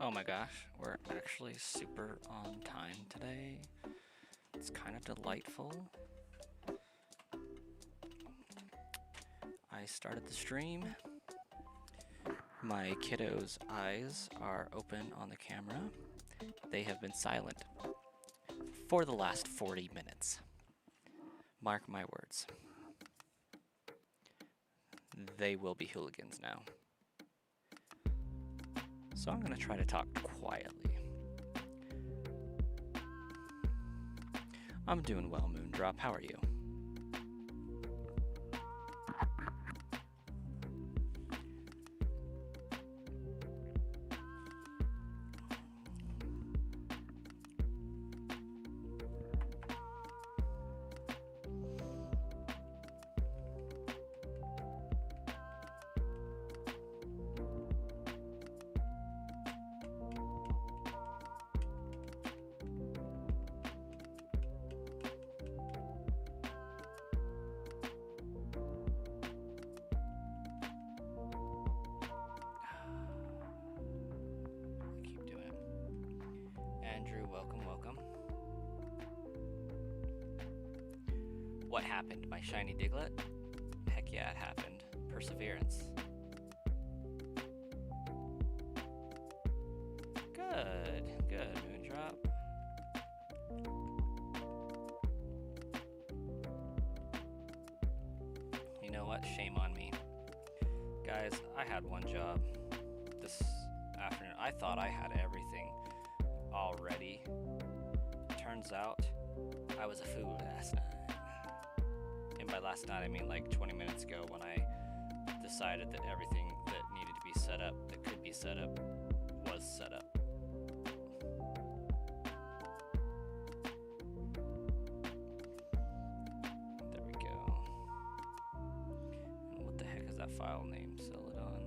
Oh my gosh, we're actually super on time today. It's kind of delightful. I started the stream. My kiddos' eyes are open on the camera. They have been silent for the last 40 minutes. Mark my words. They will be hooligans now. So I'm going to try to talk quietly. I'm doing well, Moondrop. How are you? Keep doing it. Andrew, welcome, welcome. What happened? My shiny Diglett? Heck yeah, it happened. Perseverance. Good, good, Moondrop. You know what? Shame on me. Guys, I had one job this afternoon. I thought I had everything already. Turns out I was a fool last night. And by last night, I mean like 20 minutes ago when I decided that everything that needed to be set up, that could be set up, was set up. There we go. And what the heck is that file name? Celadon.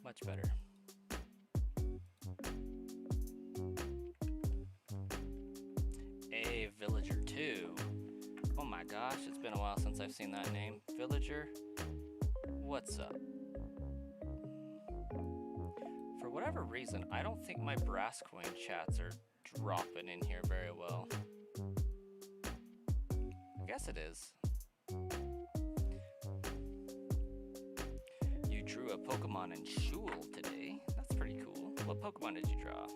Much better. A Villager 2. Oh my gosh, it's been a while since I've seen that name. Villager, what's up? For whatever reason, I don't think my Brass Coin chats are dropping in here very well. I guess it is. You drew a Pokemon in Shul today. That's pretty cool. What Pokemon did you draw?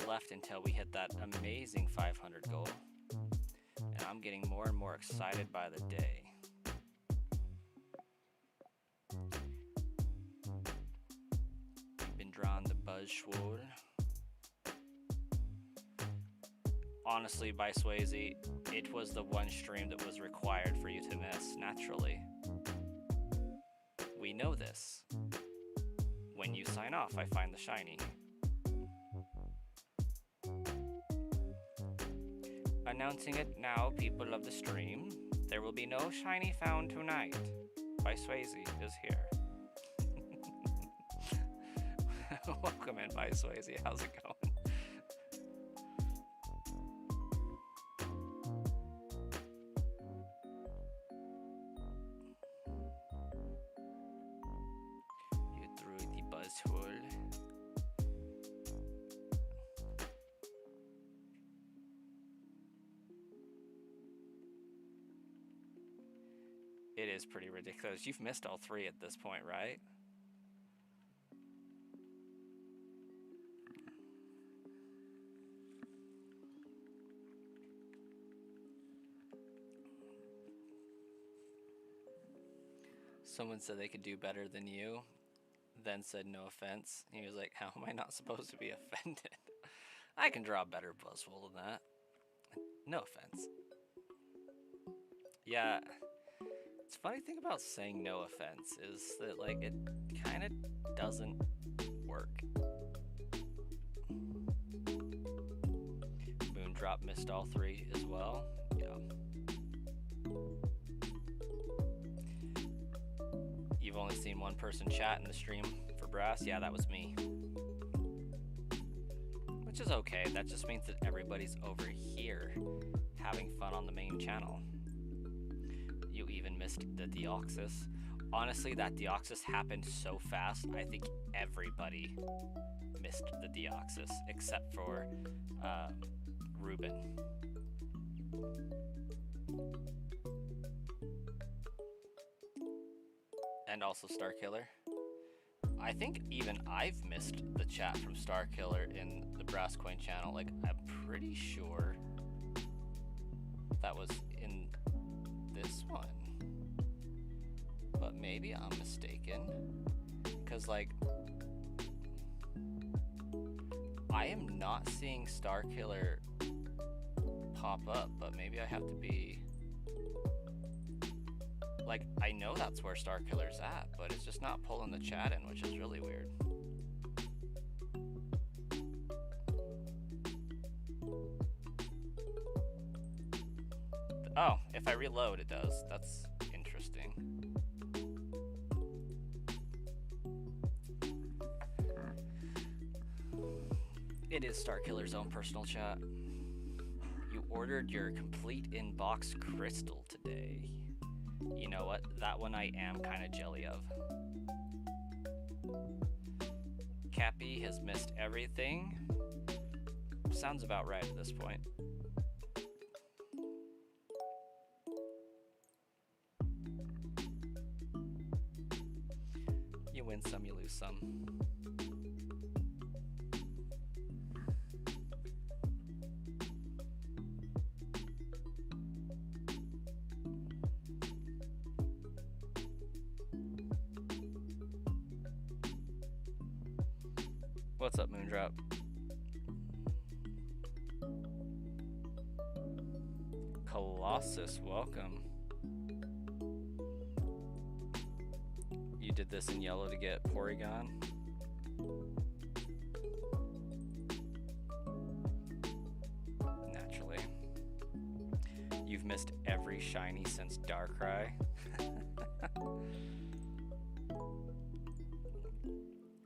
Left until we hit that amazing 500 goal, and I'm getting more and more excited by the day. You've been drawing the Buzzword. Honestly, by Swayze, it was the one stream that was required for you to miss, naturally. We know this. When you sign off, I find the shiny. Announcing it now, people of the stream, there will be no shiny found tonight. By Swayze is here. Welcome in, By Swayze. How's it going? You threw the Buzzword. It is pretty ridiculous. You've missed all 3 at this point, right? Someone said they could do better than you, then said no offense. He was like, how am I not supposed to be offended? I can draw a better Buzzwole than that. No offense. Yeah, it's funny thing about saying no offense is that, like, it kind of doesn't work. Moondrop missed all 3 as well. Yeah. You've only seen one person chat in the stream for Brass. Yeah, that was me. Which is okay. That just means that everybody's over here having fun on the main channel. You even missed the Deoxys. Honestly, that Deoxys happened so fast, I think everybody missed the Deoxys, except for Ruben. And also Starkiller. I think even I've missed the chat from Starkiller in the Brass Coin channel. Like, I'm pretty sure that was in this one. But maybe I'm mistaken. Because, like, I am not seeing Starkiller pop up, but maybe I have to be... Like, I know that's where Starkiller's at, but it's just not pulling the chat in, which is really weird. Oh, if I reload, it does. That's interesting. It is Starkiller's own personal chat. You ordered your complete inbox crystal today. You know what? That one I am kind of jelly of. Cappy has missed everything. Sounds about right at this point. You win some, you lose some. What's up, Moondrop? Colossus, welcome. You did this in yellow to get Porygon? Naturally. You've missed every shiny since Darkrai.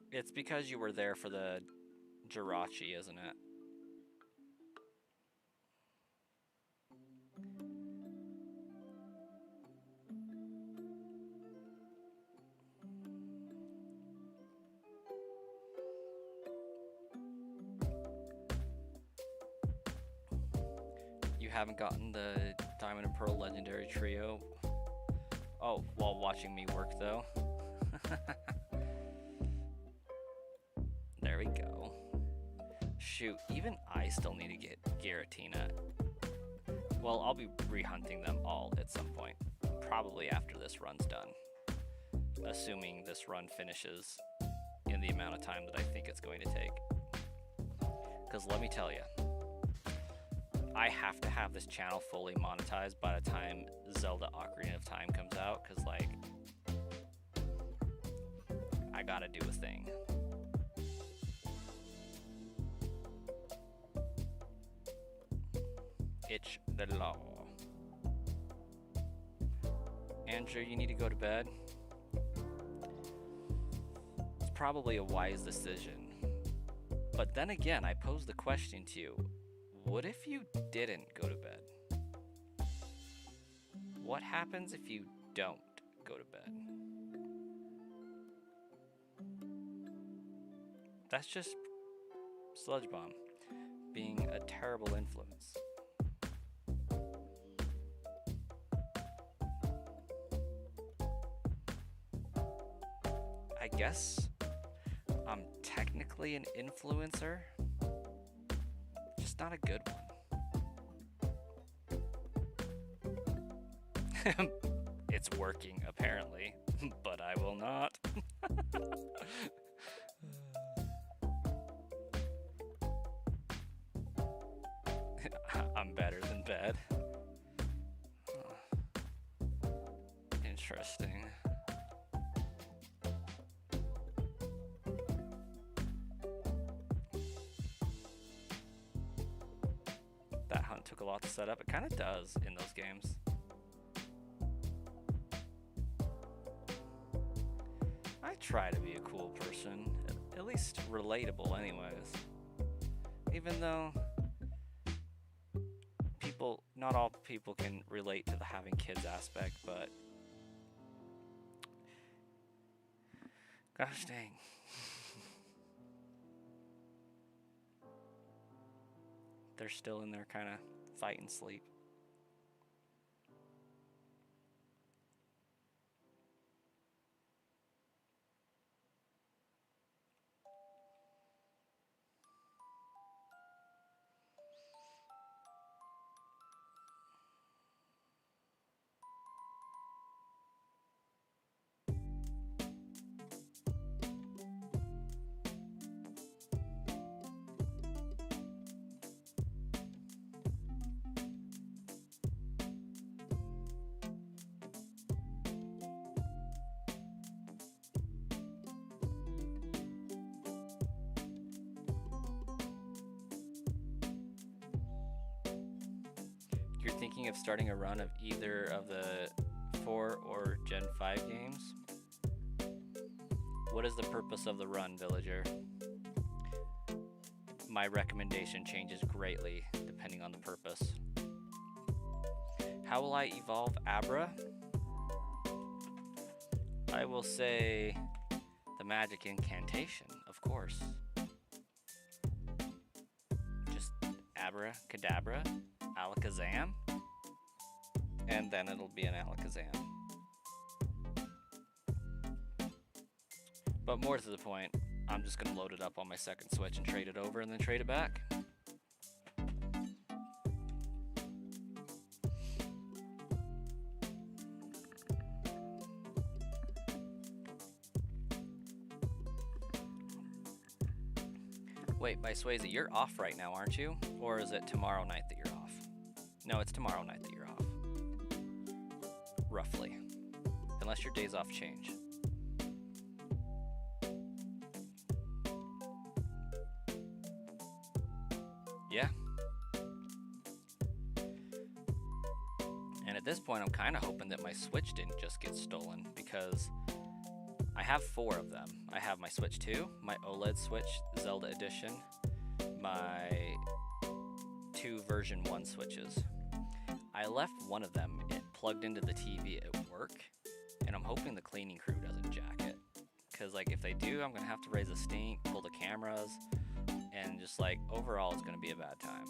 It's because you were there for the Jirachi, isn't it? You haven't gotten the Diamond and Pearl Legendary Trio? Oh, while watching me work though. There we go. Shoot, even I still need to get Giratina. Well, I'll be rehunting them all at some point. Probably after this run's done. Assuming this run finishes in the amount of time that I think it's going to take. Because let me tell you, I have to have this channel fully monetized by the time Zelda Ocarina of Time comes out. Because, like, I gotta do a thing. It's the law. Andrew, you need to go to bed. It's probably a wise decision. But then again, I pose the question to you. What if you didn't go to bed? What happens if you don't go to bed? That's just Sludge Bomb being a terrible influence. I guess I'm technically an influencer, just not a good one. It's working, apparently, but I will not. I'm better than bed. Interesting. That hunt took a lot to set up. It kind of does in those games. I try to be a cool person, at least relatable anyways. Even though not all people can relate to the having kids aspect, but gosh dang. They're still in there kind of fight and sleep. You're thinking of starting a run of either of the 4 or Gen 5 games? What is the purpose of the run, villager? My recommendation changes greatly depending on the purpose. How will I evolve Abra? I will say the magic incantation, of course. Just Abra Cadabra, Alakazam, and then it'll be an Alakazam. But more to the point, I'm just going to load it up on my second Switch and trade it over and then trade it back. Wait, by Swayze, you're off right now, aren't you? Or is it tomorrow night that you're off? No, it's tomorrow night that you're off. Roughly. Unless your days off change. Yeah. And at this point, I'm kind of hoping that my Switch didn't just get stolen, because I have 4 of them. I have my Switch 2, my OLED Switch Zelda Edition, my 2 version 1 Switches. I left one of them plugged into the TV at work, and I'm hoping the cleaning crew doesn't jack it. Because, like, if they do, I'm going to have to raise a stink, pull the cameras, and just, like, overall, it's going to be a bad time.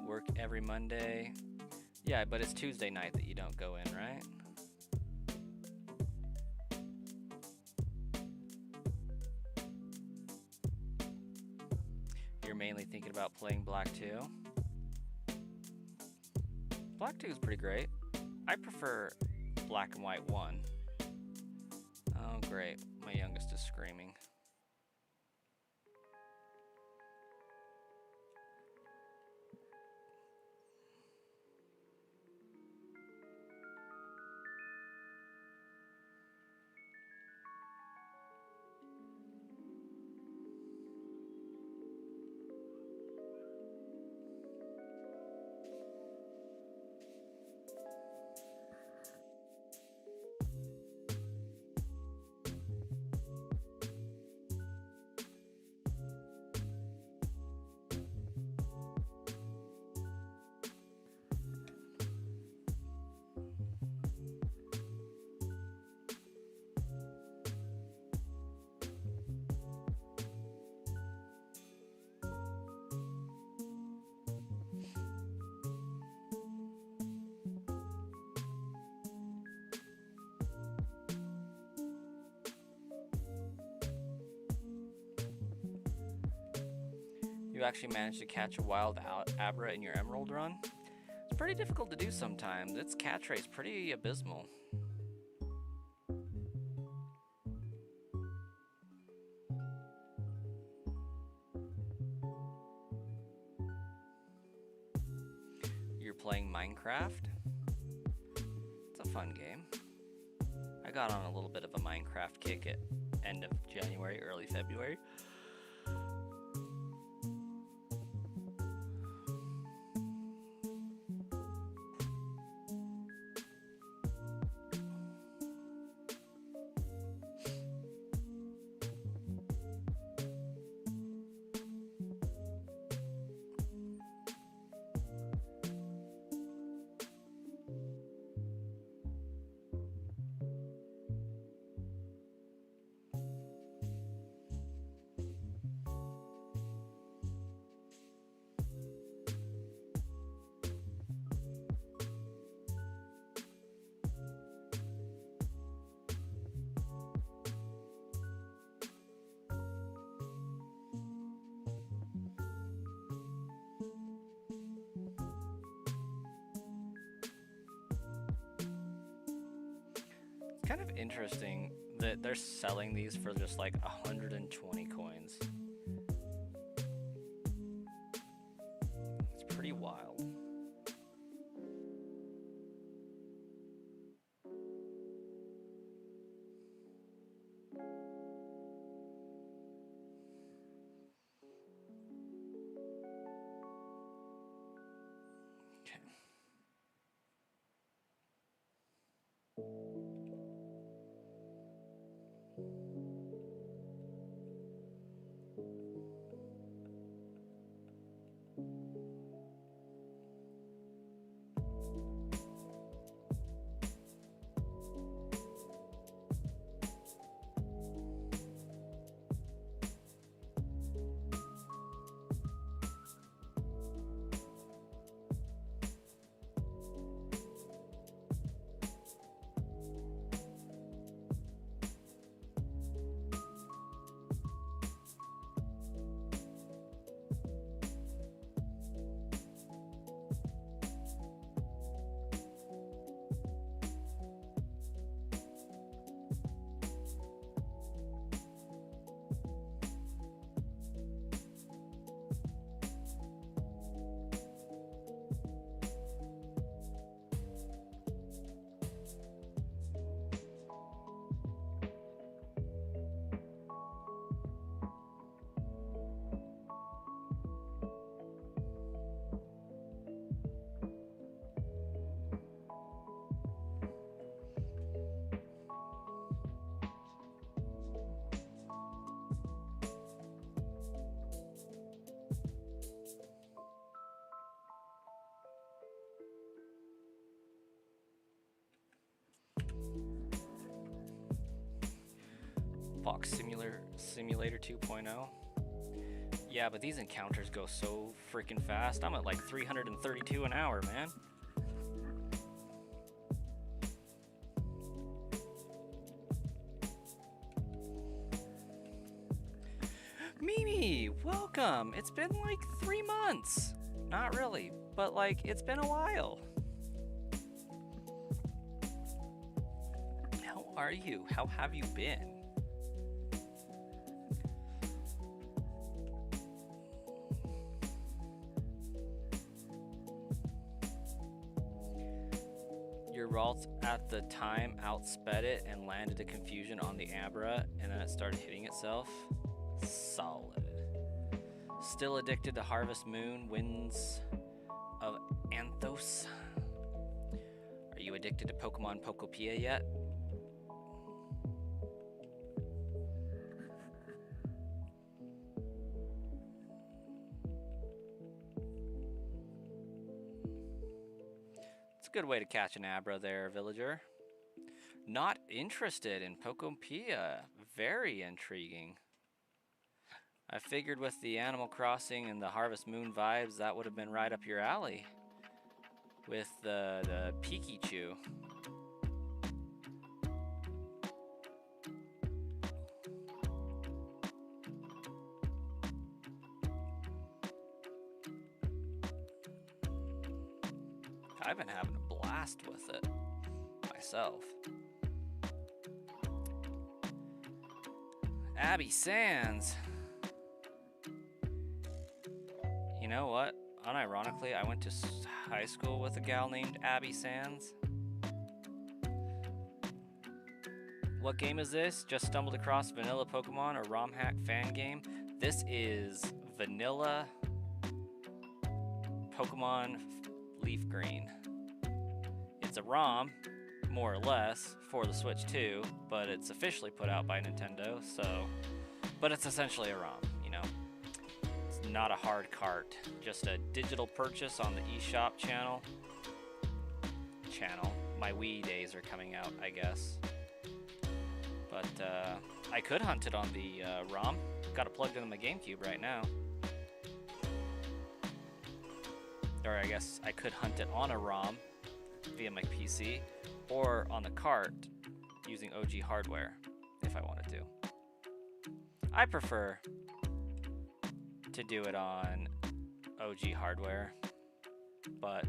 Work every Monday. Yeah, but it's Tuesday night that you don't go in, right? You're mainly thinking about playing Black 2? Black 2 is pretty great. I prefer Black and White 1. Oh, great. My youngest is screaming. you actually managed to catch a wild abra in your emerald run? It's pretty difficult to do sometimes. Its catch rate's pretty abysmal. You're playing Minecraft? It's a fun game. I got on a little bit of a Minecraft kick at end of January, early February. Kind of interesting that they're selling these for just like 120 coins. It's pretty wild. Fox Simulator 2.0. Yeah, but these encounters go so freaking fast. I'm at like 332 an hour, man. Mimi, welcome. It's been like 3 months. Not really, but like it's been a while. How are you? How have you been? Your Ralt at the time outsped it and landed a confusion on the Abra, and then it started hitting itself. Solid. Still addicted to Harvest Moon, Winds of Anthos. Are you addicted to Pokemon Pokopia yet? Good way to catch an Abra there, villager. Not interested in Pokopia. Very intriguing. I figured with the Animal Crossing and the Harvest Moon vibes, that would have been right up your alley. With the Pikachu. I've been having a blast with it myself. Abby Sands. You know what? Unironically, I went to high school with a gal named Abby Sands. What game is this? Just stumbled across vanilla Pokemon or ROM hack fan game. This is vanilla Pokemon Leaf Green. It's a ROM, more or less, for the Switch 2, but it's officially put out by Nintendo, so... But it's essentially a ROM, you know? It's not a hard cart, just a digital purchase on the eShop channel. My Wii days are coming out, I guess. But I could hunt it on the ROM. Got it plugged into my GameCube right now. Or I guess I could hunt it on a ROM via my PC, or on the cart using OG hardware if I wanted to. I prefer to do it on OG hardware, but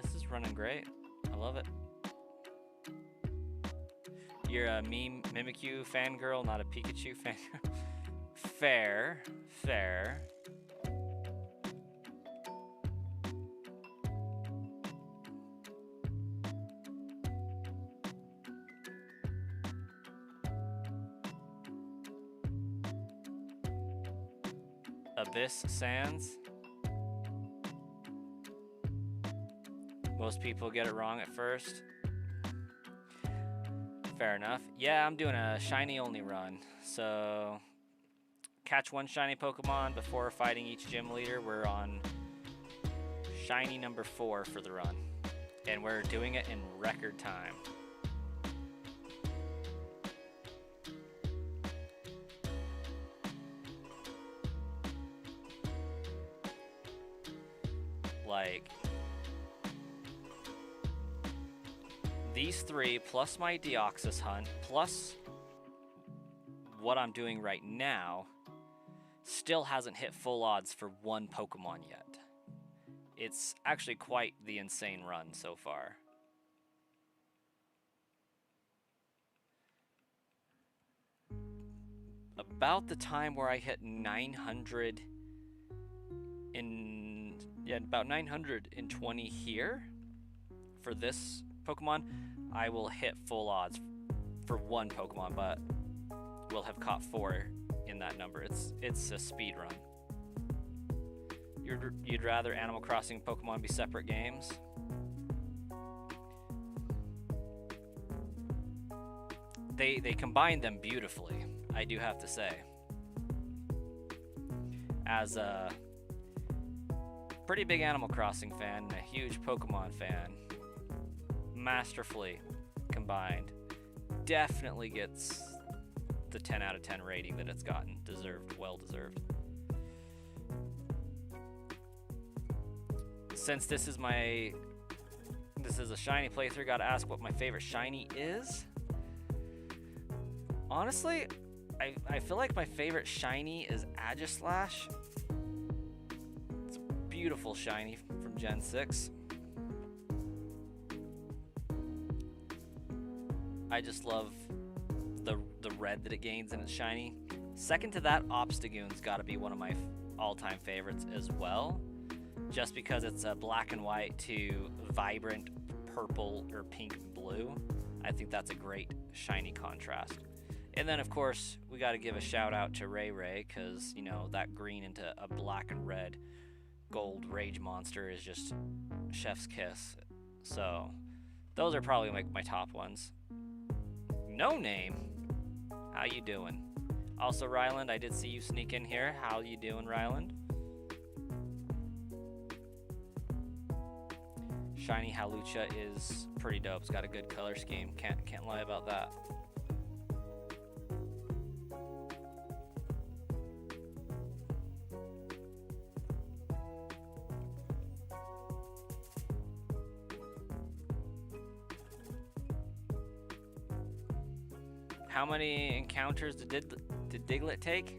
this is running great. I love it. You're a Mimikyu fangirl, not a Pikachu fangirl. Fair. Abyss Sands. Most people get it wrong at first. Fair enough. Yeah, I'm doing a shiny only run. So catch one shiny Pokemon before fighting each gym leader. We're on shiny number 4 for the run. And we're doing it in record time. Like, these 3 plus my Deoxys hunt plus what I'm doing right now still hasn't hit full odds for one Pokemon yet. It's actually quite the insane run so far. About the time where I hit 900 about 920 here for this Pokemon, I will hit full odds for one Pokemon, but we'll have caught 4 in that number. It's a speed run. You'd rather Animal Crossing and Pokemon be separate games? They combine them beautifully, I do have to say. As a pretty big Animal Crossing fan and a huge Pokemon fan, masterfully combined. Definitely gets the 10 out of 10 rating that it's gotten. Deserved, well deserved. Since this is a shiny playthrough, gotta ask what my favorite shiny is. Honestly, I feel like my favorite shiny is Aegislash. It's a beautiful shiny from Gen 6. I just love the red that it gains in its shiny. Second to that, Obstagoon's got to be one of my all-time favorites as well, just because it's a black and white to vibrant purple or pink blue. I think that's a great shiny contrast. And then, of course, we got to give a shout-out to Ray Ray, because, you know, that green into a black and red gold rage monster is just chef's kiss. So, those are probably like my top ones. No Name, how you doing? Also, Ryland, I did see you sneak in here. How you doing, Ryland? Shiny Halucha is pretty dope. It's got a good color scheme. Can't lie about that. How many encounters did Diglett take?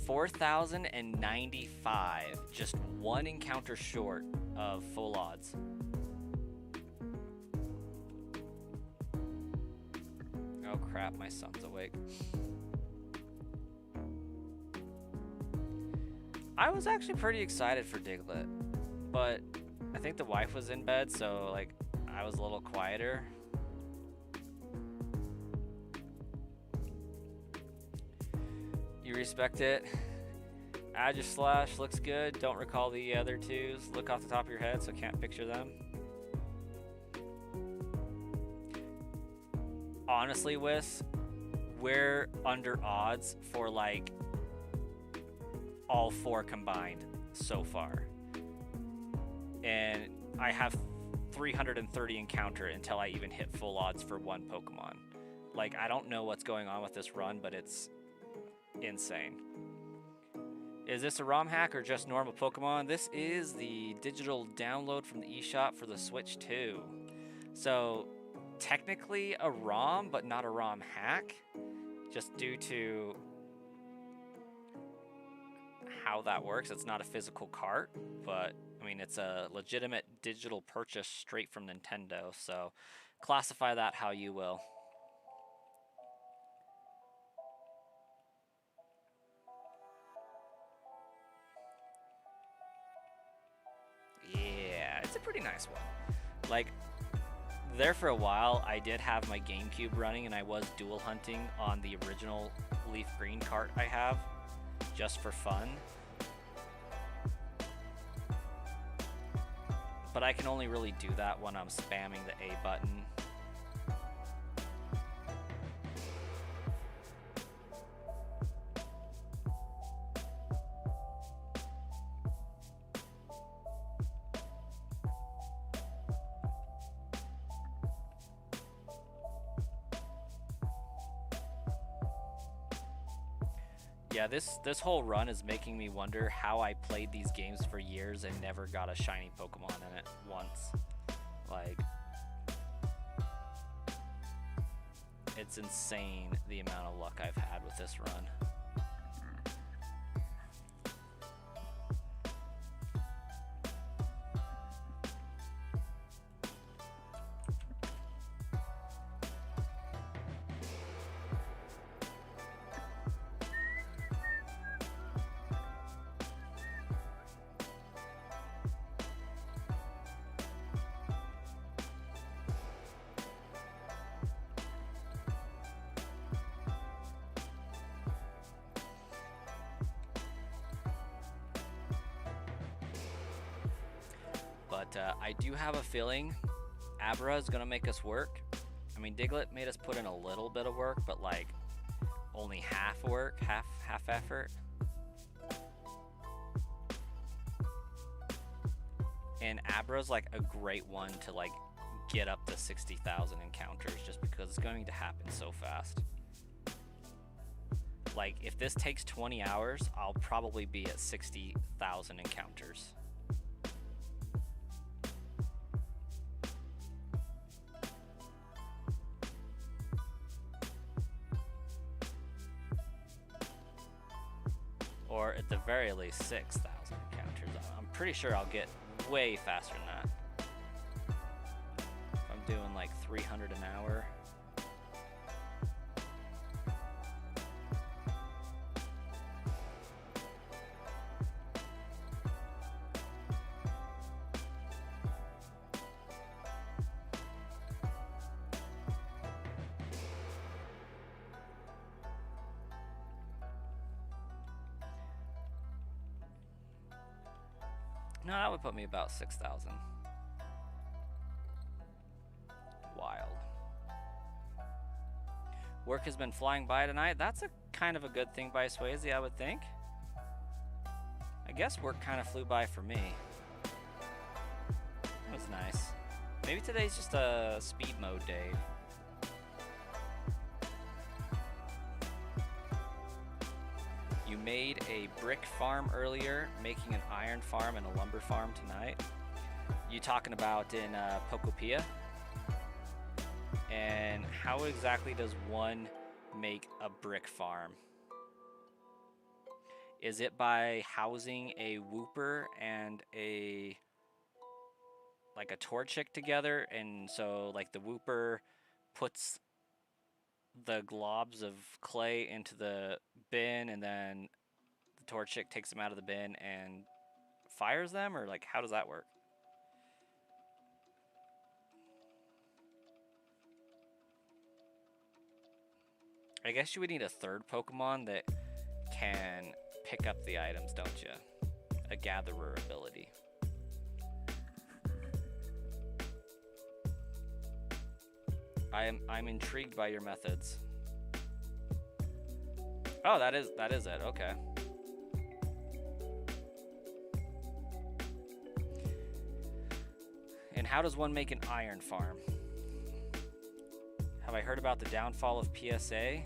4,095. Just one encounter short of full odds. Oh crap, my son's awake. I was actually pretty excited for Diglett, but I think the wife was in bed, so like I was a little quieter. You respect it. Add your slash, looks good. Don't recall the other twos. Look off the top of your head, so can't picture them. Honestly, Wiss, we're under odds for like all four combined so far. And I have 330 encounter until I even hit full odds for one Pokemon. Like, I don't know what's going on with this run, but it's insane. Is this a ROM hack or just normal Pokemon? This is the digital download from the eShop for the Switch 2. So, technically a ROM, but not a ROM hack, just due to how that works. It's not a physical cart, but I mean, it's a legitimate digital purchase straight from Nintendo, so classify that how you will. Yeah, it's a pretty nice one. Like, there for a while, I did have my GameCube running, and I was dual hunting on the original Leaf Green cart I have, just for fun. But I can only really do that when I'm spamming the A button. Yeah, this whole run is making me wonder how I played these games for years and never got a shiny Pokemon in it once. Like, it's insane the amount of luck I've had with this run. But I do have a feeling Abra is going to make us work. I mean, Diglett made us put in a little bit of work, but like only half work, half effort. And Abra's like a great one to like get up to 60,000 encounters just because it's going to happen so fast. Like, if this takes 20 hours, I'll probably be at 60,000 encounters. Or at the very least 6,000 encounters. I'm pretty sure I'll get way faster than that. If I'm doing like 300 an hour. No, that would put me about 6,000. Wild. Work has been flying by tonight. That's a kind of a good thing by Swayze, I would think. I guess work kind of flew by for me. That was nice. Maybe today's just a speed mode day. You made a brick farm earlier, making an iron farm and a lumber farm tonight. You talking about in Pokopia? And how exactly does one make a brick farm? Is it by housing a Wooper and like a Torchic together, and so like the Wooper puts the globs of clay into the bin, and then the Torchic takes them out of the bin and fires them, or like how does that work? I guess you would need a third Pokemon that can pick up the items, don't you? A gatherer ability. I'm intrigued by your methods. Oh, that is it. Okay. And how does one make an iron farm? Have I heard about the downfall of PSA?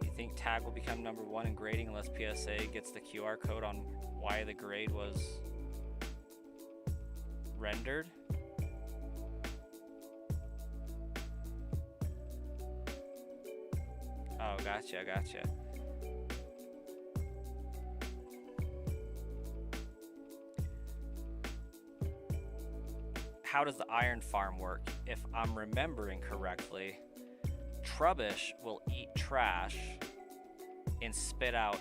You think tag will become #1 in grading unless PSA gets the QR code on why the grade was rendered? Oh, gotcha. How does the iron farm work? If I'm remembering correctly, Trubbish will eat trash and spit out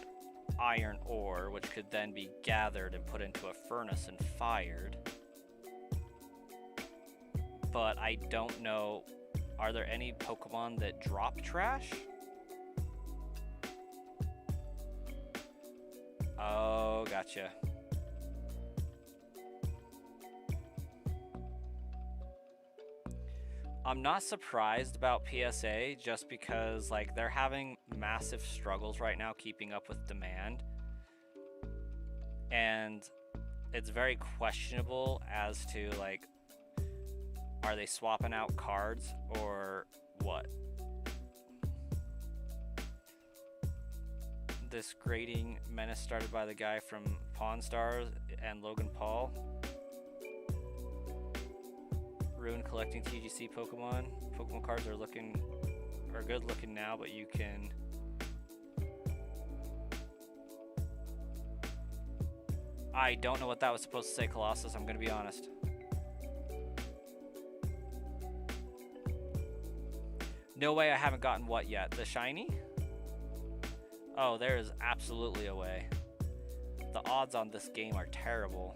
iron ore, which could then be gathered and put into a furnace and fired. But I don't know, are there any Pokemon that drop trash? Oh, gotcha. I'm not surprised about PSA just because like they're having massive struggles right now keeping up with demand. And it's very questionable as to like, are they swapping out cards or what? This grading menace started by the guy from Pawn Stars and Logan Paul. Ruin collecting TGC Pokemon. Pokemon cards are good looking now, but you can I don't know what that was supposed to say, Colossus, I'm gonna be honest. No way I haven't gotten what yet? The shiny? Oh, there is absolutely a way. The odds on this game are terrible.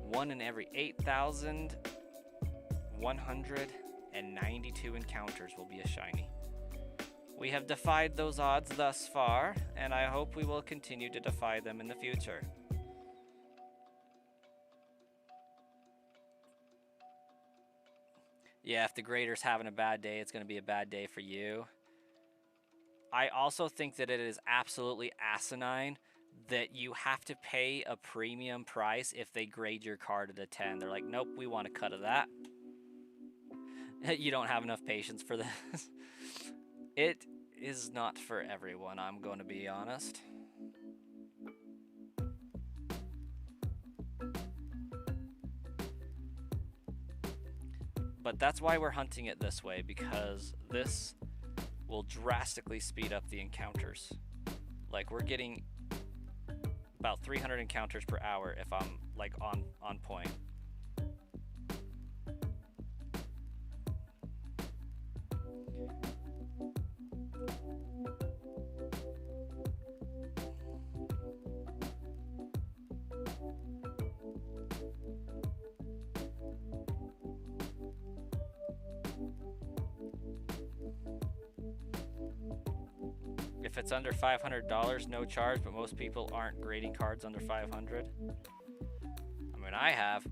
One in every 8,192 encounters will be a shiny. We have defied those odds thus far, and I hope we will continue to defy them in the future. Yeah, if the grader's having a bad day, it's going to be a bad day for you. I also think that it is absolutely asinine that you have to pay a premium price if they grade your card at a 10. They're like, nope, we want a cut of that. You don't have enough patience for this. It is not for everyone, I'm going to be honest. But that's why we're hunting it this way, because this will drastically speed up the encounters. Like, we're getting about 300 encounters per hour if I'm like on point. If it's under $500, no charge, but most people aren't grading cards under 500. I mean, I have.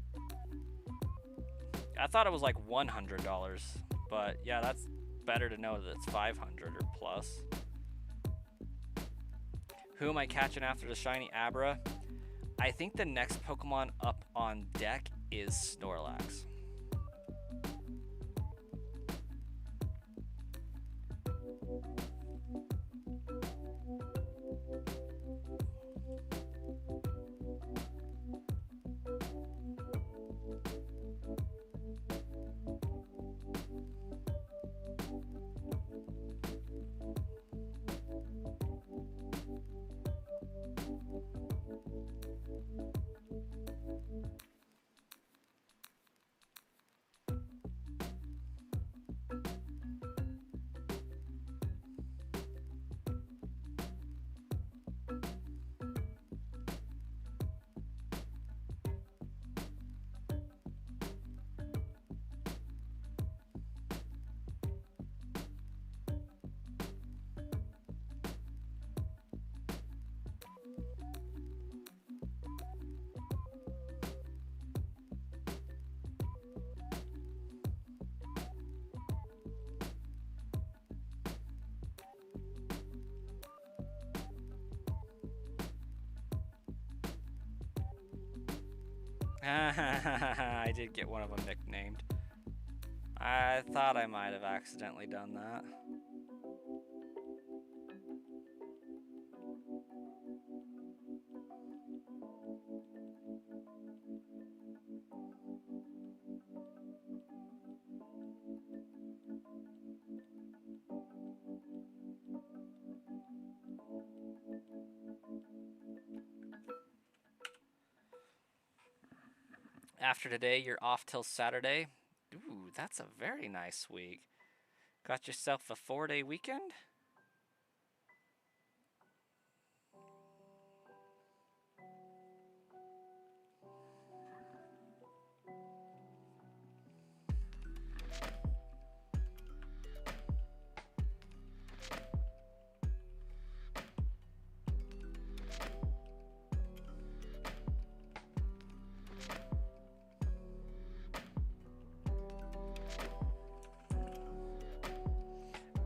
I thought it was like $100, but yeah, that's better to know that it's 500 or plus. Who am I catching after the shiny Abra? I think the next Pokemon up on deck is Snorlax. I did get one of them nicknamed. I thought I might have accidentally done that. After today, you're off till Saturday. Ooh, that's a very nice week. Got yourself a 4-day weekend?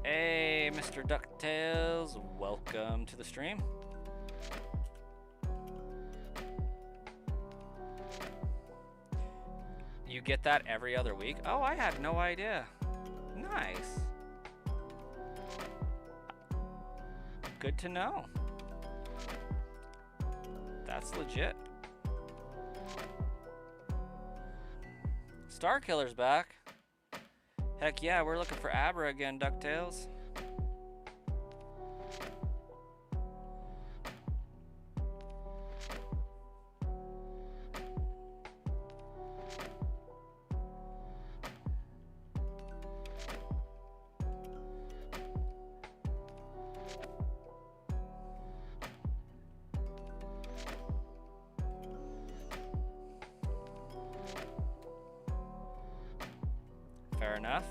Hey, Mr. DuckTales, welcome to the stream. You get that every other week? Oh, I had no idea. Nice. Good to know. That's legit. Starkiller's back. Heck yeah, we're looking for Abra again, DuckTales. Fair enough.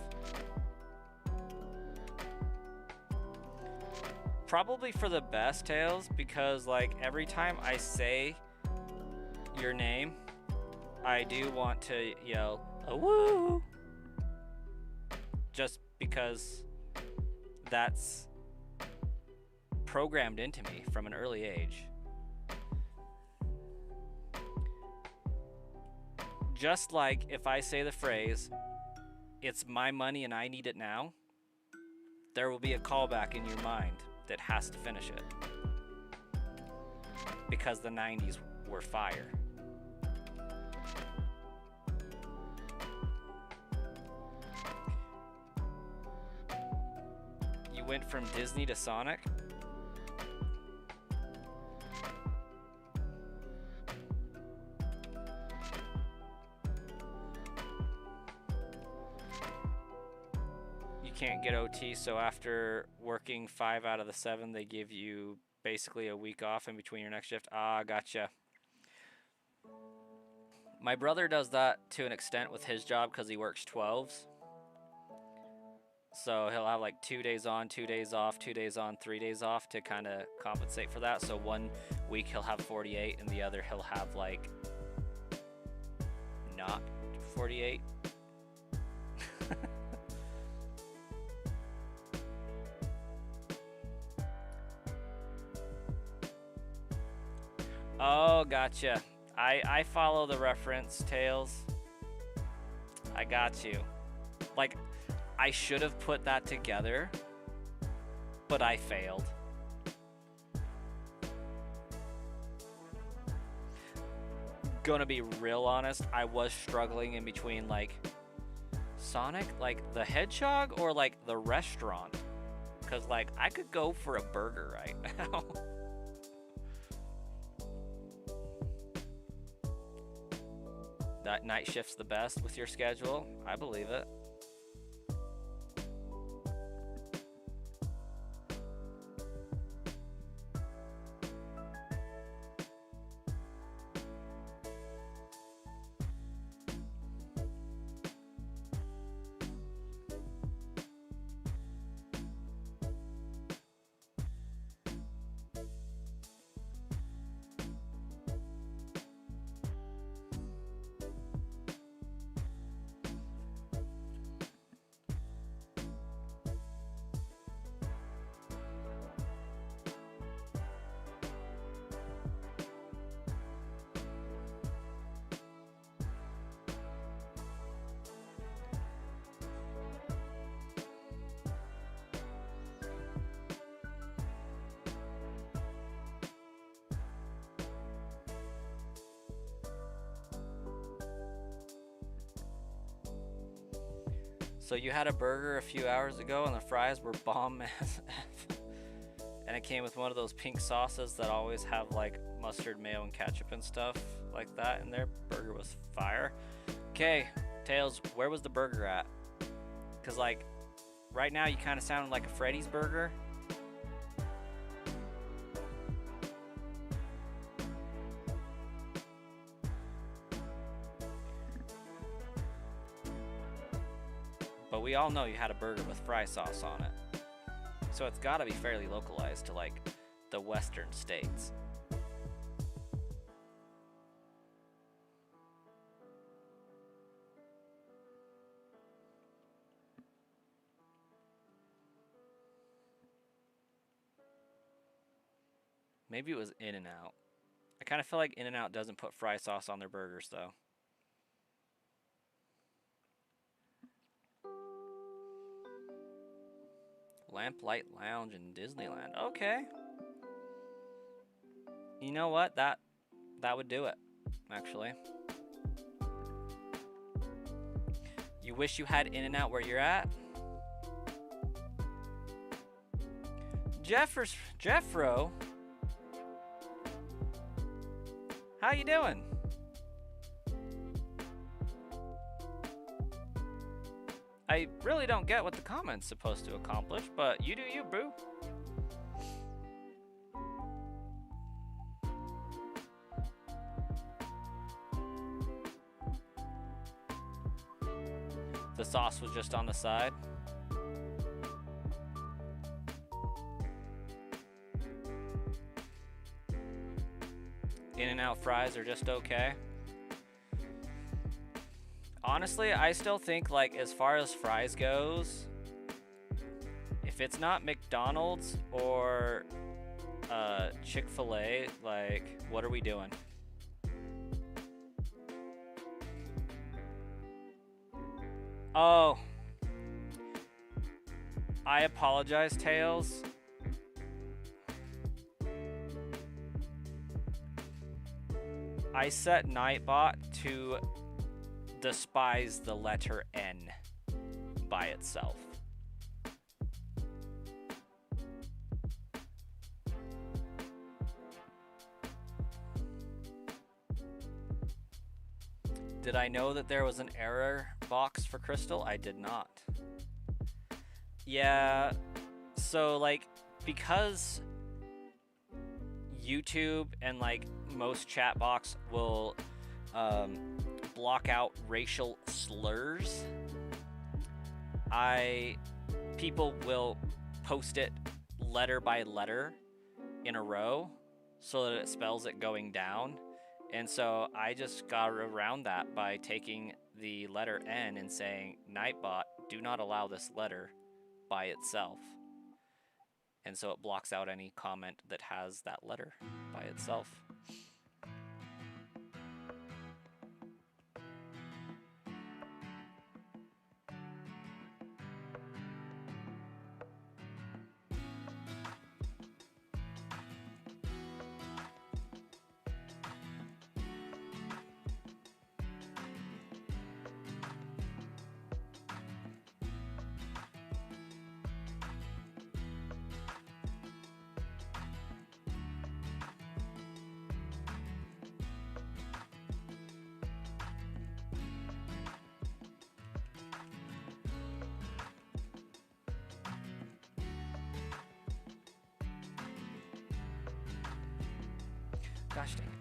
Probably for the best, Tails, because like every time I say your name, I do want to yell a woo, just because that's programmed into me from an early age. Just like if I say the phrase, "It's my money and I need it now," there will be a callback in your mind that has to finish it. Because the 90s were fire. You went from Disney to Sonic? Can't get OT, so after working 5 out of the 7, they give you basically a week off in between your next shift. Ah, gotcha. My brother does that to an extent with his job because he works 12s. So he'll have like 2 days on, 2 days off, 2 days on, 3 days off to kind of compensate for that. So 1 week he'll have 48 and the other he'll have like not 48. Oh, gotcha. I follow the reference, Tails. I got you. Like, I should have put that together, but I failed. Gonna be real honest, I was struggling in between, like, Sonic, like the Hedgehog, or like the restaurant. Because, like, I could go for a burger right now. That night shift's the best with your schedule? I believe it. So you had a burger a few hours ago and the fries were bomb as F. And it came with one of those pink sauces that always have like mustard, mayo, and ketchup and stuff like that, and their burger was fire. Okay, Tails, where was the burger at? Because like right now you kind of sounded like a Freddy's burger. But we all know you had a burger with fry sauce on it. So it's gotta be fairly localized to like the western states. Maybe it was In-N-Out. I kind of feel like In-N-Out doesn't put fry sauce on their burgers though. Lamplight Lounge in Disneyland. Okay. You know what? That would do it, actually. You wish you had In-N-Out where you're at? Jeffro? How you doing? I really don't get what the comment's supposed to accomplish, but you do you, boo. The sauce was just on the side. In-N-Out fries are just okay. Honestly, I still think, like, as far as fries goes, if it's not McDonald's or Chick-fil-A, like, what are we doing? Oh. I apologize, Tails. I set Nightbot to despise the letter N by itself. Did I know that there was an error box for Crystal? I did not. Yeah, so like, because YouTube and like most chat box will block out racial slurs, people will post it letter by letter in a row so that it spells it going down. And so I just got around that by taking the letter N and saying, Nightbot, do not allow this letter by itself. And so it blocks out any comment that has that letter by itself. Gosh dang it.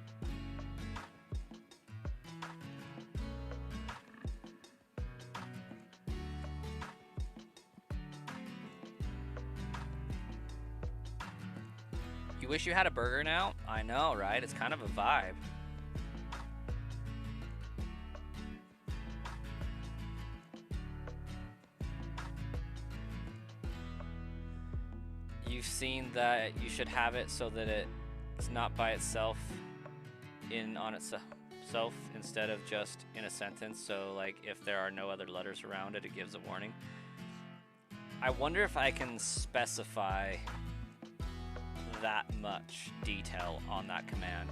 You wish you had a burger now? I know, right? It's kind of a vibe. You've seen that you should have it so that it's not by itself on itself instead of just in a sentence. So like if there are no other letters around it, it gives a warning. I wonder if I can specify that much detail on that command.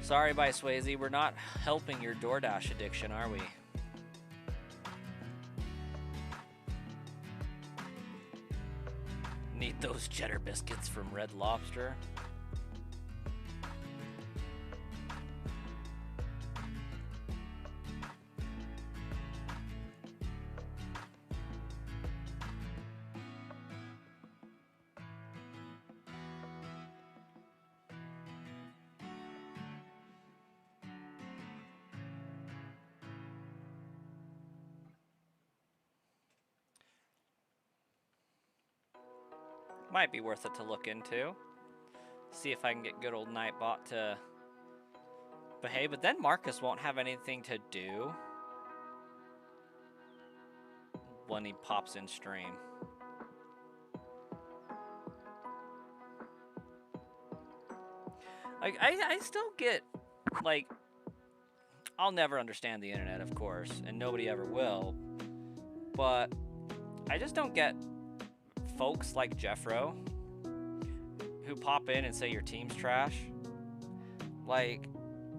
Sorry, by Swayze, we're not helping your DoorDash addiction, are we? Need those cheddar biscuits from Red Lobster. Might be worth it to look into. See if I can get good old Nightbot to behave, but then Marcus won't have anything to do when he pops in stream. Like, I still get, like, I'll never understand the internet, of course, and nobody ever will, but I just don't get folks like Jeffro who pop in and say your team's trash. Like,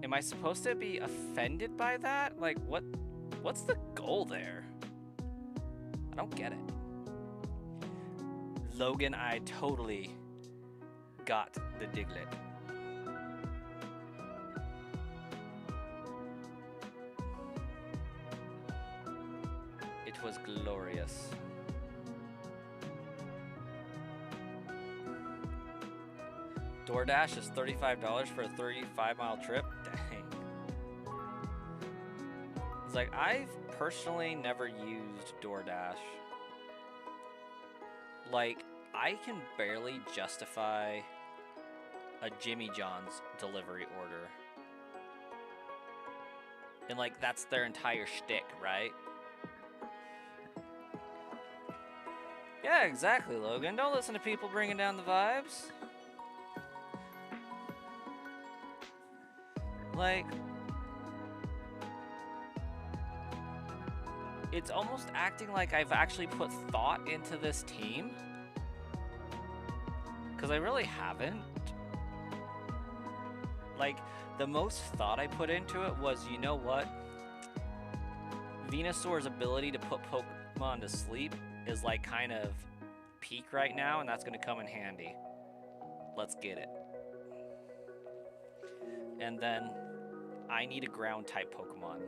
am I supposed to be offended by that? Like, what's the goal there? I don't get it. Logan, I totally got the Diglett. It was glorious. DoorDash is $35 for a 35-mile trip? Dang. It's like, I've personally never used DoorDash. Like, I can barely justify a Jimmy John's delivery order. And, like, that's their entire shtick, right? Yeah, exactly, Logan. Don't listen to people bringing down the vibes. Like, it's almost acting like I've actually put thought into this team. Because I really haven't. Like, the most thought I put into it was, you know what? Venusaur's ability to put Pokemon to sleep is like kind of peak right now, and that's going to come in handy. Let's get it. And then I need a ground type Pokemon.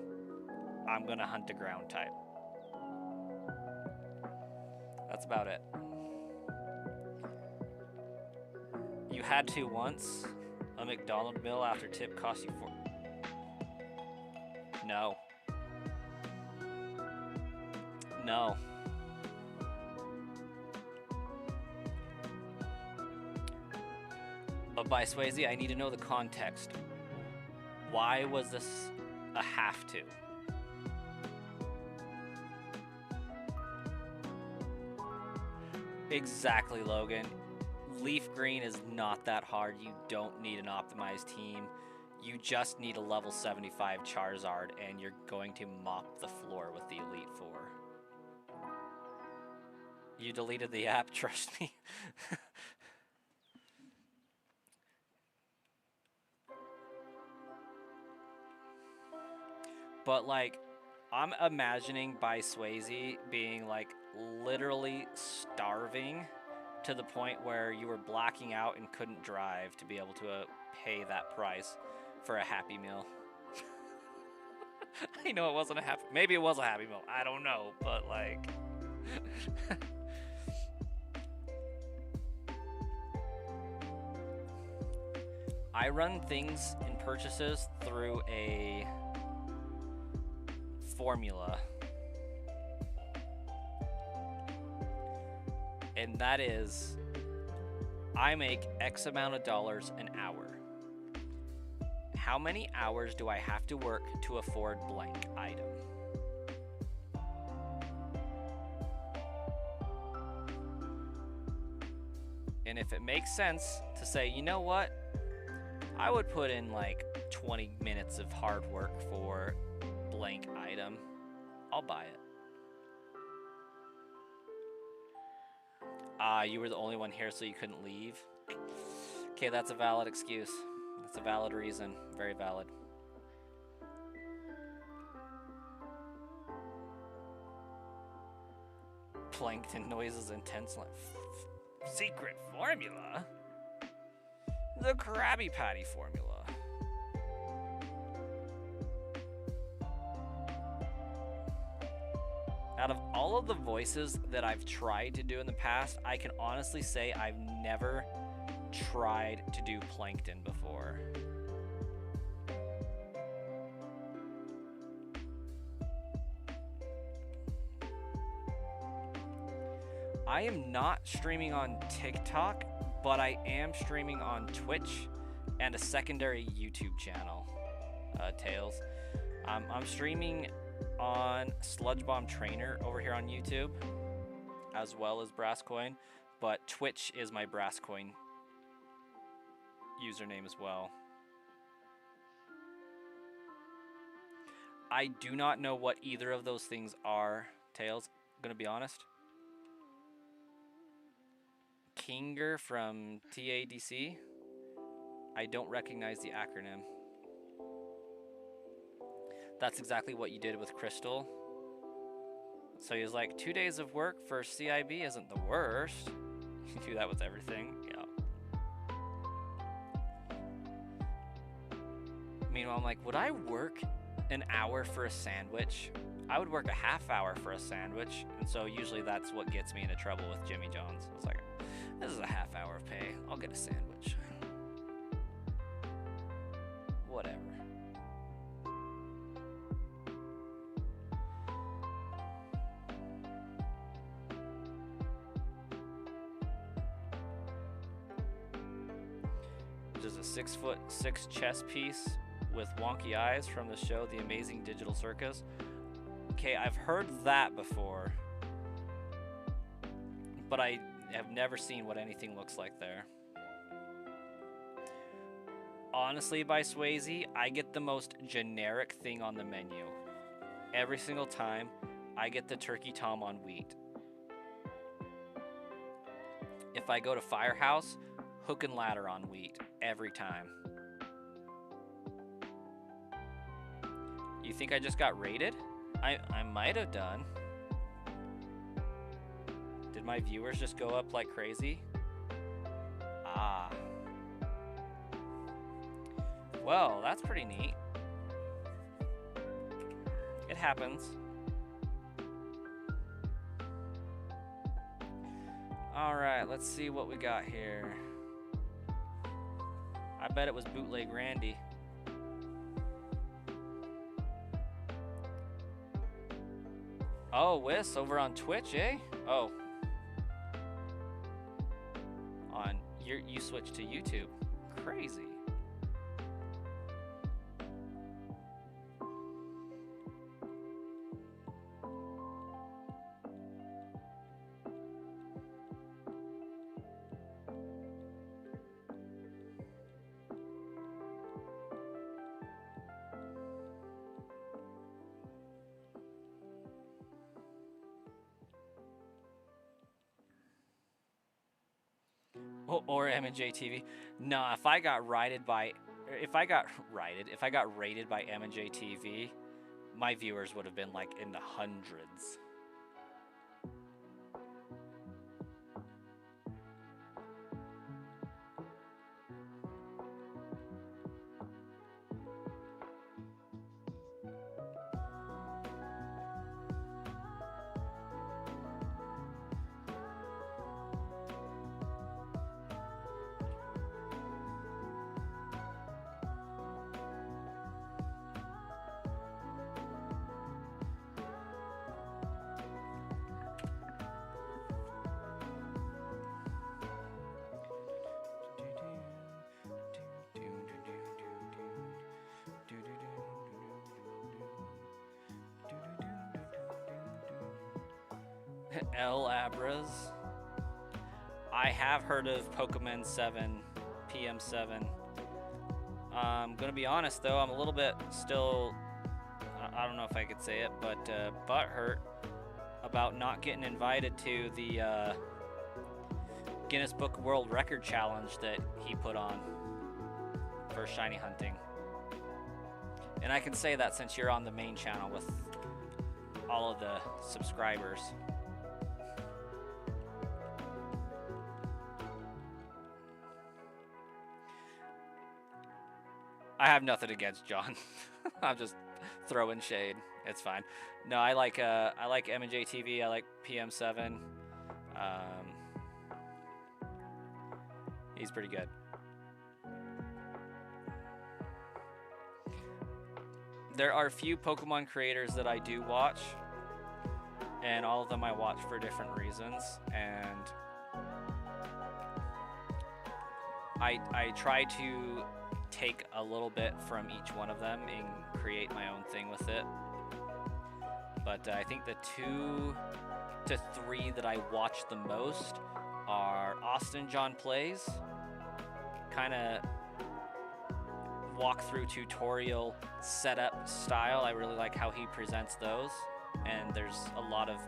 I'm going to hunt a ground type. That's about it. You had to once. A McDonald's meal after tip cost you $4. No. No. But by Swayze, I need to know the context. Why was this a have to? Exactly, Logan. Leaf Green is not that hard. You don't need an optimized team. You just need a level 75 Charizard, and you're going to mop the floor with the Elite Four. You deleted the app, trust me. But, like, I'm imagining by Swayze being, like, literally starving to the point where you were blacking out and couldn't drive to be able to pay that price for a Happy Meal. I know it wasn't a Happy... Maybe it was a Happy Meal. I don't know, but, like... I run things in purchases through a formula. And that is, I make X amount of dollars an hour. How many hours do I have to work to afford blank item? And if it makes sense to say, you know what? I would put in like 20 minutes of hard work for blank item. I'll buy it. You were the only one here so you couldn't leave. Okay, that's a valid excuse. It's a valid reason. Very valid. Plankton noises intense. Secret formula? The Krabby Patty formula. Out of all of the voices that I've tried to do in the past, I can honestly say I've never tried to do Plankton before. I am not streaming on TikTok, but I am streaming on Twitch and a secondary YouTube channel, Tails. I'm streaming on Sludge Bomb Trainer over here on YouTube, as well as Brasscoin, but Twitch is my Brasscoin username as well. I do not know what either of those things are, Tails, I'm gonna be honest. Kinger from TADC? I don't recognize the acronym. That's exactly what you did with Crystal. So he was like, 2 days of work for CIB isn't the worst. You do that with everything, yeah. Meanwhile, I'm like, would I work an hour for a sandwich? I would work a half hour for a sandwich. And so usually that's what gets me into trouble with Jimmy John's. It's like, this is a half hour of pay. I'll get a sandwich. Whatever. Which is a 6'6" chess piece with wonky eyes from the show The Amazing Digital Circus. Okay, I've heard that before, but I have never seen what anything looks like there. Honestly, by Swayze, I get the most generic thing on the menu. Every single time, I get the turkey tom on wheat. If I go to Firehouse, hook and ladder on wheat, every time. You think I just got raided? I might have done. Did my viewers just go up like crazy? Ah. Well, that's pretty neat. It happens. Alright, let's see what we got here. I bet it was Bootleg Randy. Oh, Wiss, over on Twitch, eh? Oh. You switched to YouTube. Crazy. Or M&J TV. Nah, if I got raided by M&J TV, my viewers would have been like in the hundreds. El Abras. I have heard of Pokemon 7, PM7. I'm gonna be honest though, I'm a little bit still, I don't know if I could say it, but butthurt about not getting invited to the Guinness Book World Record Challenge that he put on for shiny hunting. And I can say that since you're on the main channel with all of the subscribers. I have nothing against John. I'm just throwing shade. It's fine. No, I like M&J TV. I like PM7. He's pretty good. There are a few Pokemon creators that I do watch, and all of them I watch for different reasons, and I try to take a little bit from each one of them and create my own thing with it. But I think the 2 to 3 that I watch the most are Austin John Plays, kind of walkthrough tutorial setup style. I really like how he presents those, and there's a lot of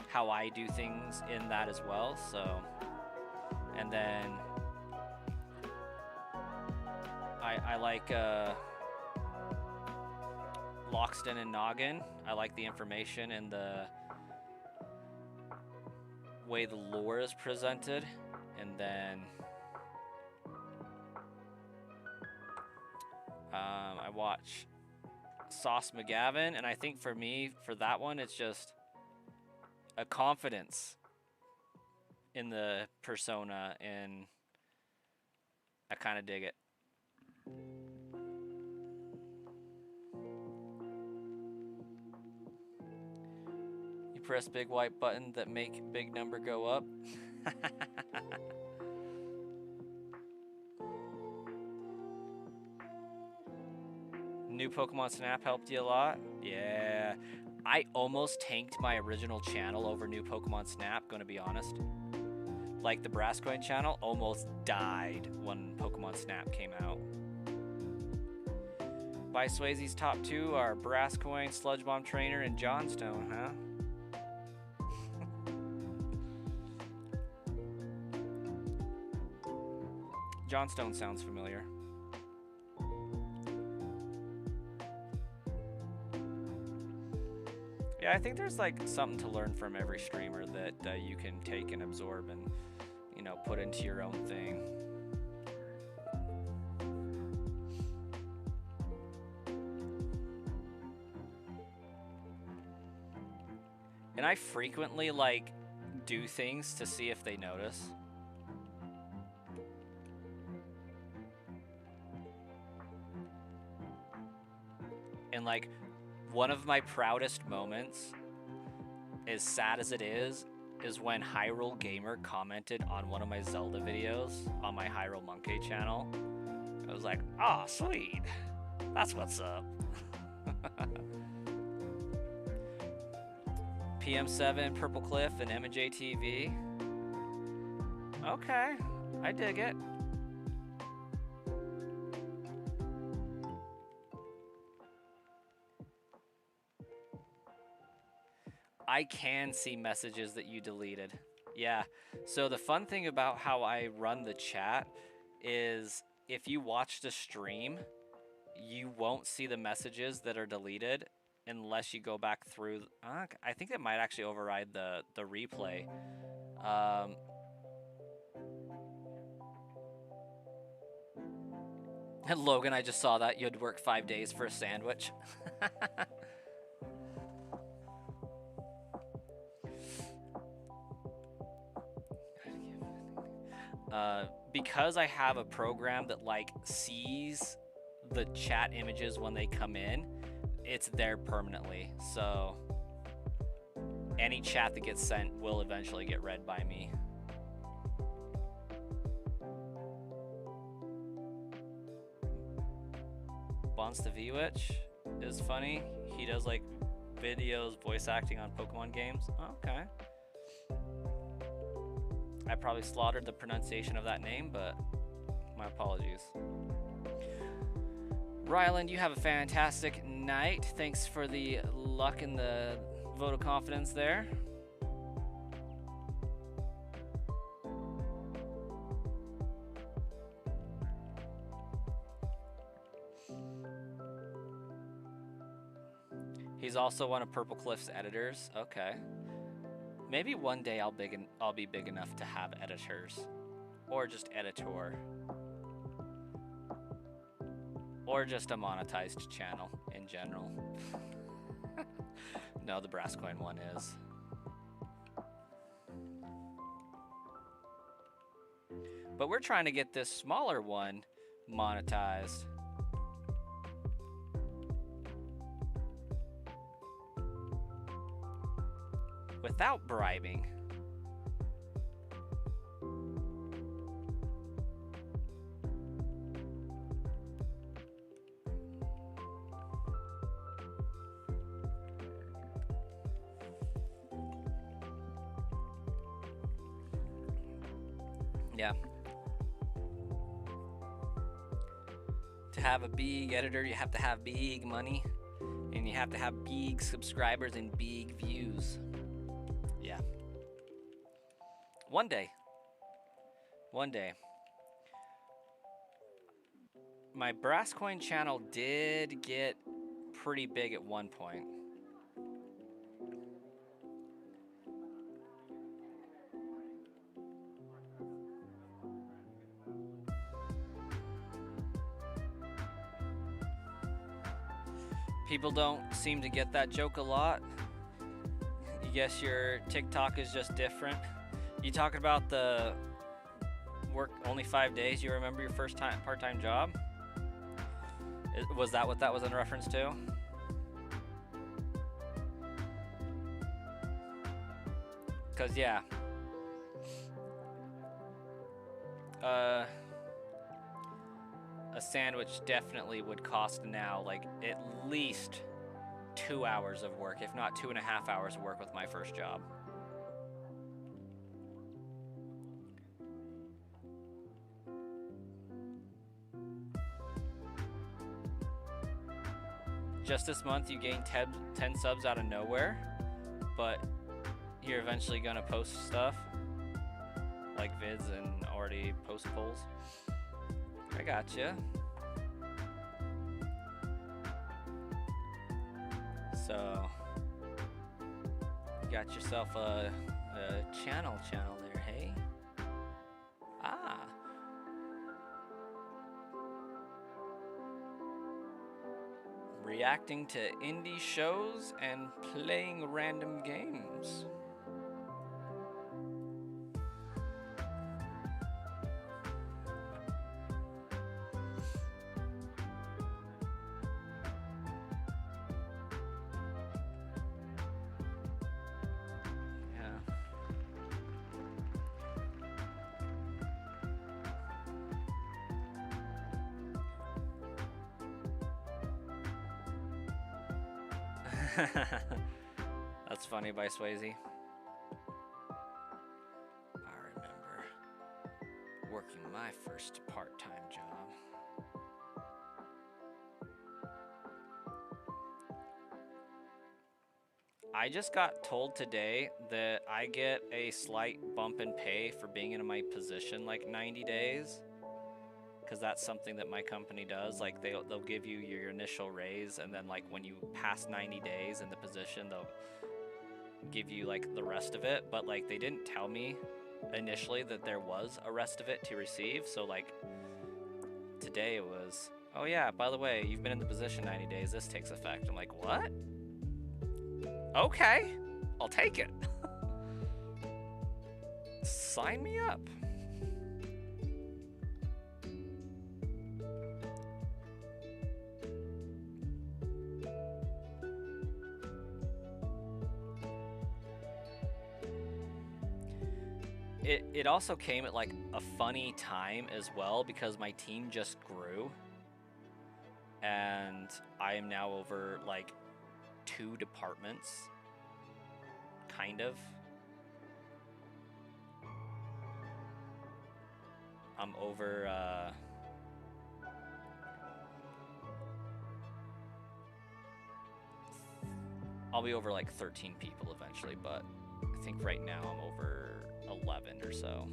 how I do things in that as well. So, and then I like Loxton and Noggin. I like the information and the way the lore is presented. And then I watch Sauce McGavin, and I think for me, for that one, it's just a confidence in the persona, and I kind of dig it. You press big white button that make big number go up. New Pokemon Snap helped you a lot? Yeah. I almost tanked my original channel over New Pokemon Snap, gonna be honest. Like the Brascoin channel almost died when Pokemon Snap came out. By Swayze's top 2 are Brascoin, Sludge Bomb Trainer, and Johnstone, huh? Johnstone sounds familiar. Yeah, I think there's like something to learn from every streamer that you can take and absorb and, you know, put into your own thing. And I frequently like do things to see if they notice. And like, one of my proudest moments, as sad as it is when Hyrule Gamer commented on one of my Zelda videos on my Hyrule Monkey channel. I was like, "Ah, sweet. That's what's up." PM7, Purple Cliff, and M&J TV. Okay, I dig it. I can see messages that you deleted. Yeah, so the fun thing about how I run the chat is if you watch the stream, you won't see the messages that are deleted unless you go back through. I think that might actually override the replay. And Logan, I just saw that you'd work 5 days for a sandwich. Because I have a program that like sees the chat images when they come in, it's there permanently. So any chat that gets sent will eventually get read by me. Bonds the V-Witch is funny. He does like videos voice acting on Pokemon games. Okay. I probably slaughtered the pronunciation of that name, but my apologies. Ryland, you have a fantastic night. Thanks for the luck and the vote of confidence there. He's also one of Purple Cliff's editors. Okay. Maybe one day I'll be big enough to have editors, or just editor, or just a monetized channel in general. No, the brass coin one is. But we're trying to get this smaller one monetized. Without bribing. Yeah. To have a big editor, you have to have big money, and you have to have big subscribers and big views. Yeah. One day. One day. My brass coin channel did get pretty big at one point. People don't seem to get that joke a lot. You guess your TikTok is just different. You talking about the work only 5 days? You remember your first part-time job? Was that what that was in reference to? Cause yeah. A sandwich definitely would cost now like at least 2 hours of work, if not 2.5 hours of work with my first job. Just this month you gained 10 subs out of nowhere, but you're eventually gonna post stuff like vids and already post polls. I gotcha. So you got yourself a channel there, hey? Ah. Reacting to indie shows and playing random games. That's funny by Swayze. I remember working my first part-time job. I just got told today that I get a slight bump in pay for being in my position like 90 days. Because that's something that my company does. Like they'll give you your initial raise, and then like when you pass 90 days in the position, they'll give you like the rest of it. But like they didn't tell me initially that there was a rest of it to receive. So like today it was, oh yeah, by the way, you've been in the position 90 days. This takes effect. I'm like, what? Okay, I'll take it. Sign me up. It also came at like a funny time as well, because my team just grew and I am now over like 2 departments, kind of. I'm over I'll be over like 13 people eventually, but I think right now I'm over 11 or so.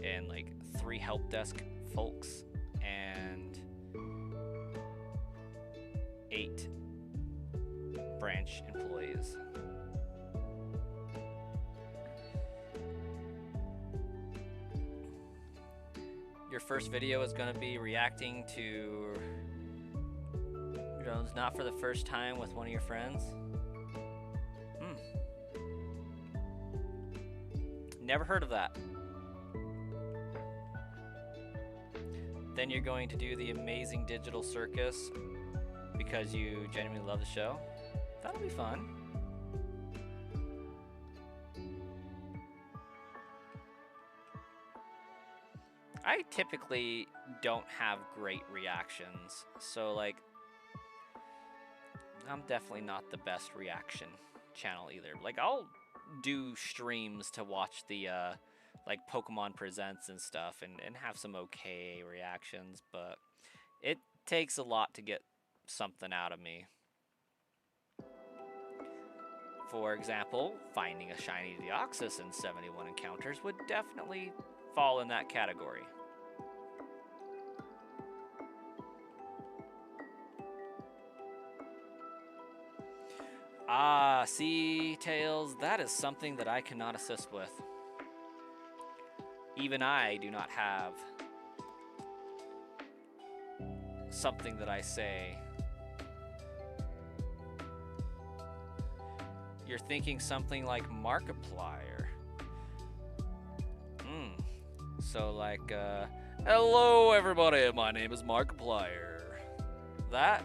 And like 3 help desk folks and branch employees. Your first video is going to be reacting to drones not for the first time with one of your friends. Never heard of that. Then you're going to do the amazing digital circus because you genuinely love the show. That'll be fun. I typically don't have great reactions, so like I'm definitely not the best reaction channel either. Like I'll do streams to watch the like Pokemon Presents and stuff and have some okay reactions, but it takes a lot to get something out of me. For example, finding a shiny Deoxys in 71 encounters would definitely fall in that category. Ah, see, Tails, that is something that I cannot assist with. Even I do not have something that I say. You're thinking something like Markiplier. So like, hello everybody, my name is Markiplier. That?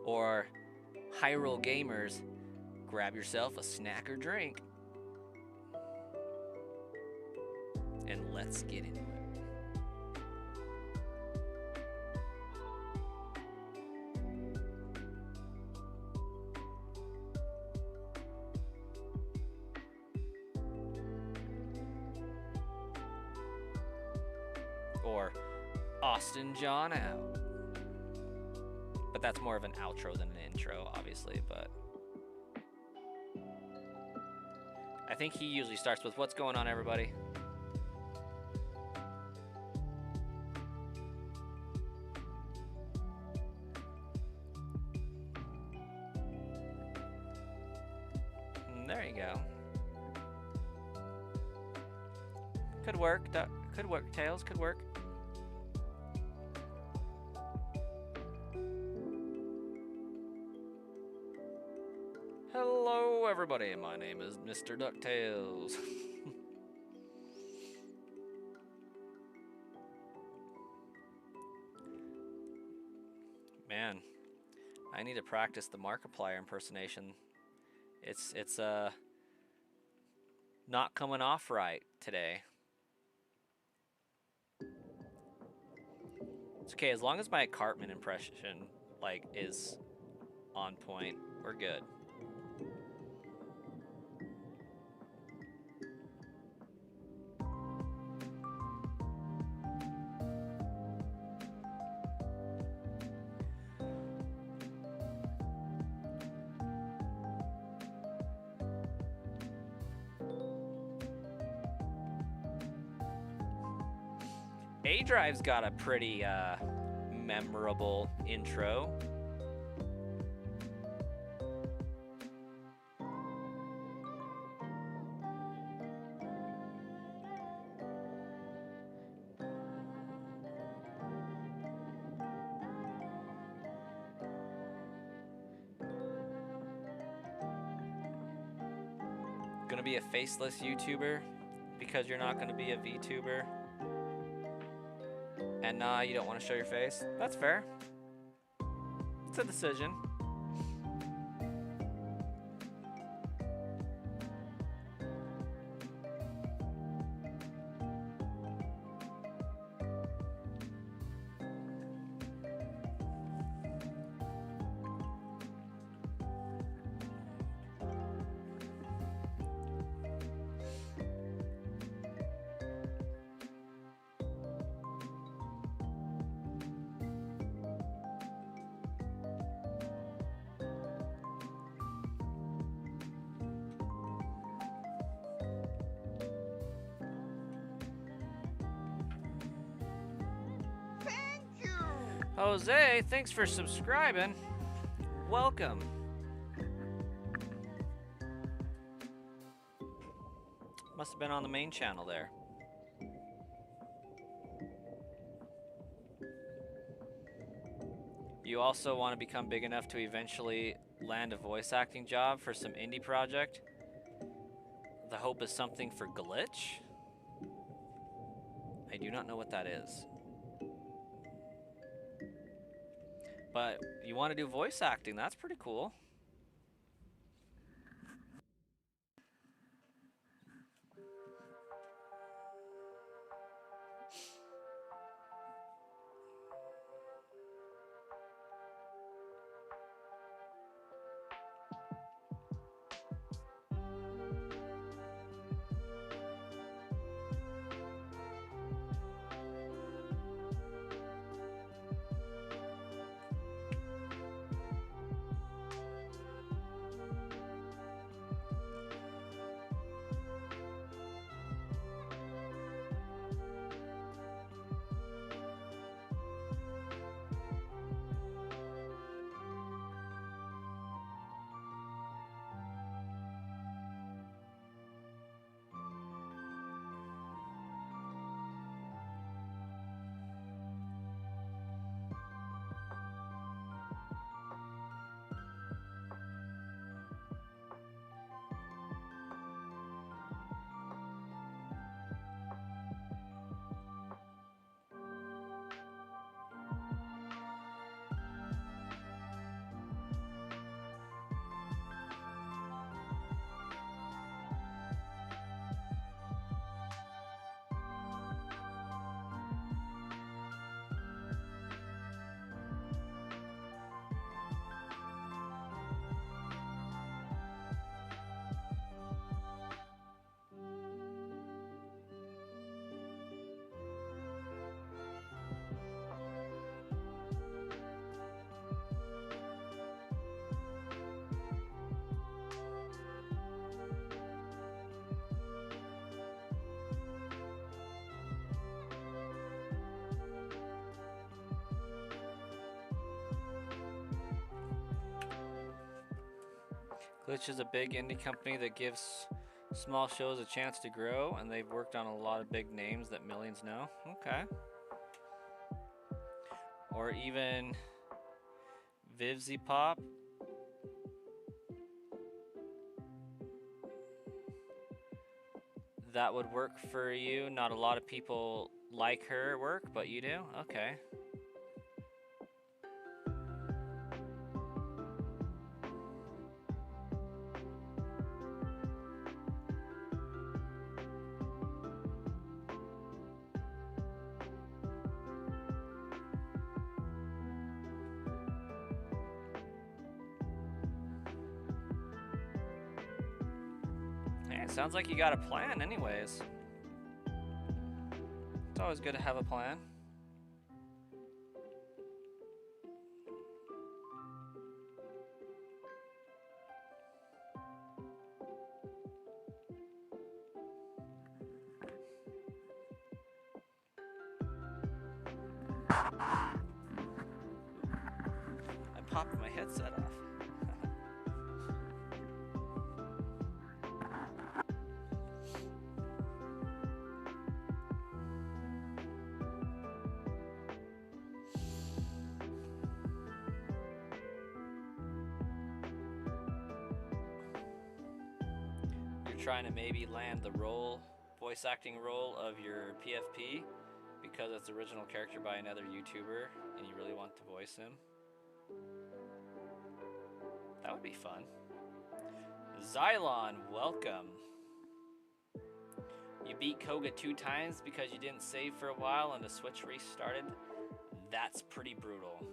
Or Hyrule Gamers, grab yourself a snack or drink. And let's get into it. Or Austin John out. But that's more of an outro than an intro, obviously, but I think he usually starts with, what's going on, everybody? There you go. Could work, Tails, could work. Hello everybody, my name is Mr. DuckTales. Man, I need to practice the Markiplier impersonation. It's not coming off right today. It's okay, as long as my Cartman impression like is on point, we're good. A-Drive's got a pretty memorable intro. Gonna be a faceless YouTuber because you're not gonna be a VTuber. And nah, you don't want to show your face. That's fair. It's a decision. Jose, thanks for subscribing. Welcome. Must have been on the main channel there. You also want to become big enough to eventually land a voice acting job for some indie project? The hope is something for Glitch? I do not know what that is. But you want to do voice acting, that's pretty cool. Glitch is a big indie company that gives small shows a chance to grow, and they've worked on a lot of big names that millions know. Okay. Or even Vivzy Pop. That would work for you. Not a lot of people like her work, but you do? Okay. Sounds like you got a plan anyways. It's always good to have a plan. I popped my headset off. Trying to maybe land the voice acting role of your PFP because it's the original character by another YouTuber and you really want to voice him. That would be fun. Xylon, welcome. You beat Koga 2 times because you didn't save for a while and the Switch restarted? That's pretty brutal.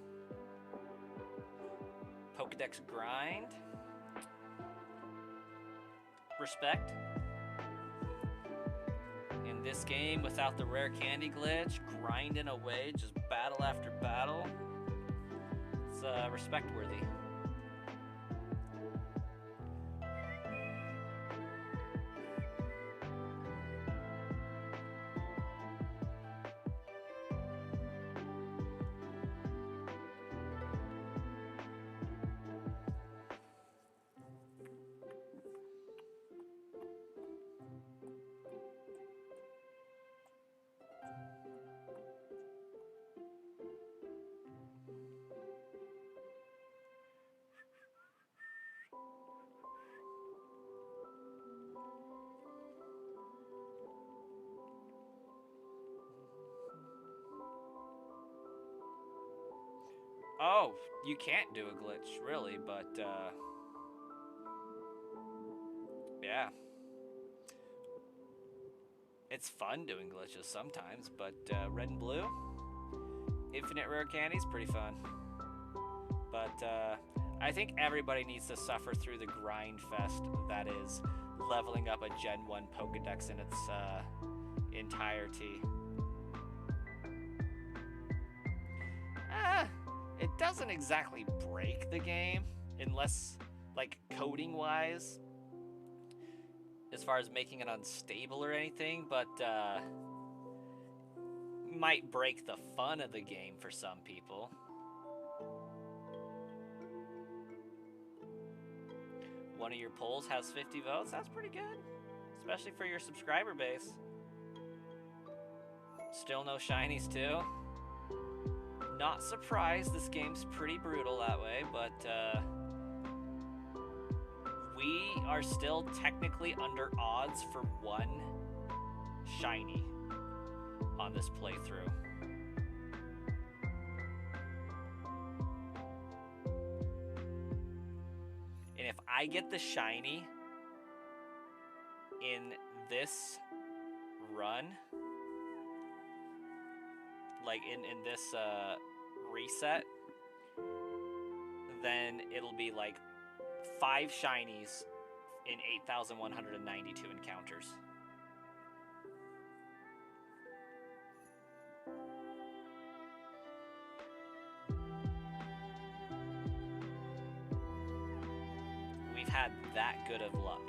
Pokedex grind? Respect. In this game, without the rare candy glitch, grinding away, just battle after battle, it's respect worthy. Oh, you can't do a glitch, really, but, yeah. It's fun doing glitches sometimes, but, red and blue, infinite rare candy's pretty fun. But, I think everybody needs to suffer through the grind fest that is leveling up a Gen 1 Pokedex in its, entirety. It doesn't exactly break the game, unless, like, coding-wise, as far as making it unstable or anything, but, might break the fun of the game for some people. One of your polls has 50 votes. That's pretty good, especially for your subscriber base. Still no shinies, too. Not surprised, this game's pretty brutal that way, but we are still technically under odds for one shiny on this playthrough. And if I get the shiny in this run, like in this reset, then it'll be like 5 shinies in 8,192 encounters. We've had that good of luck.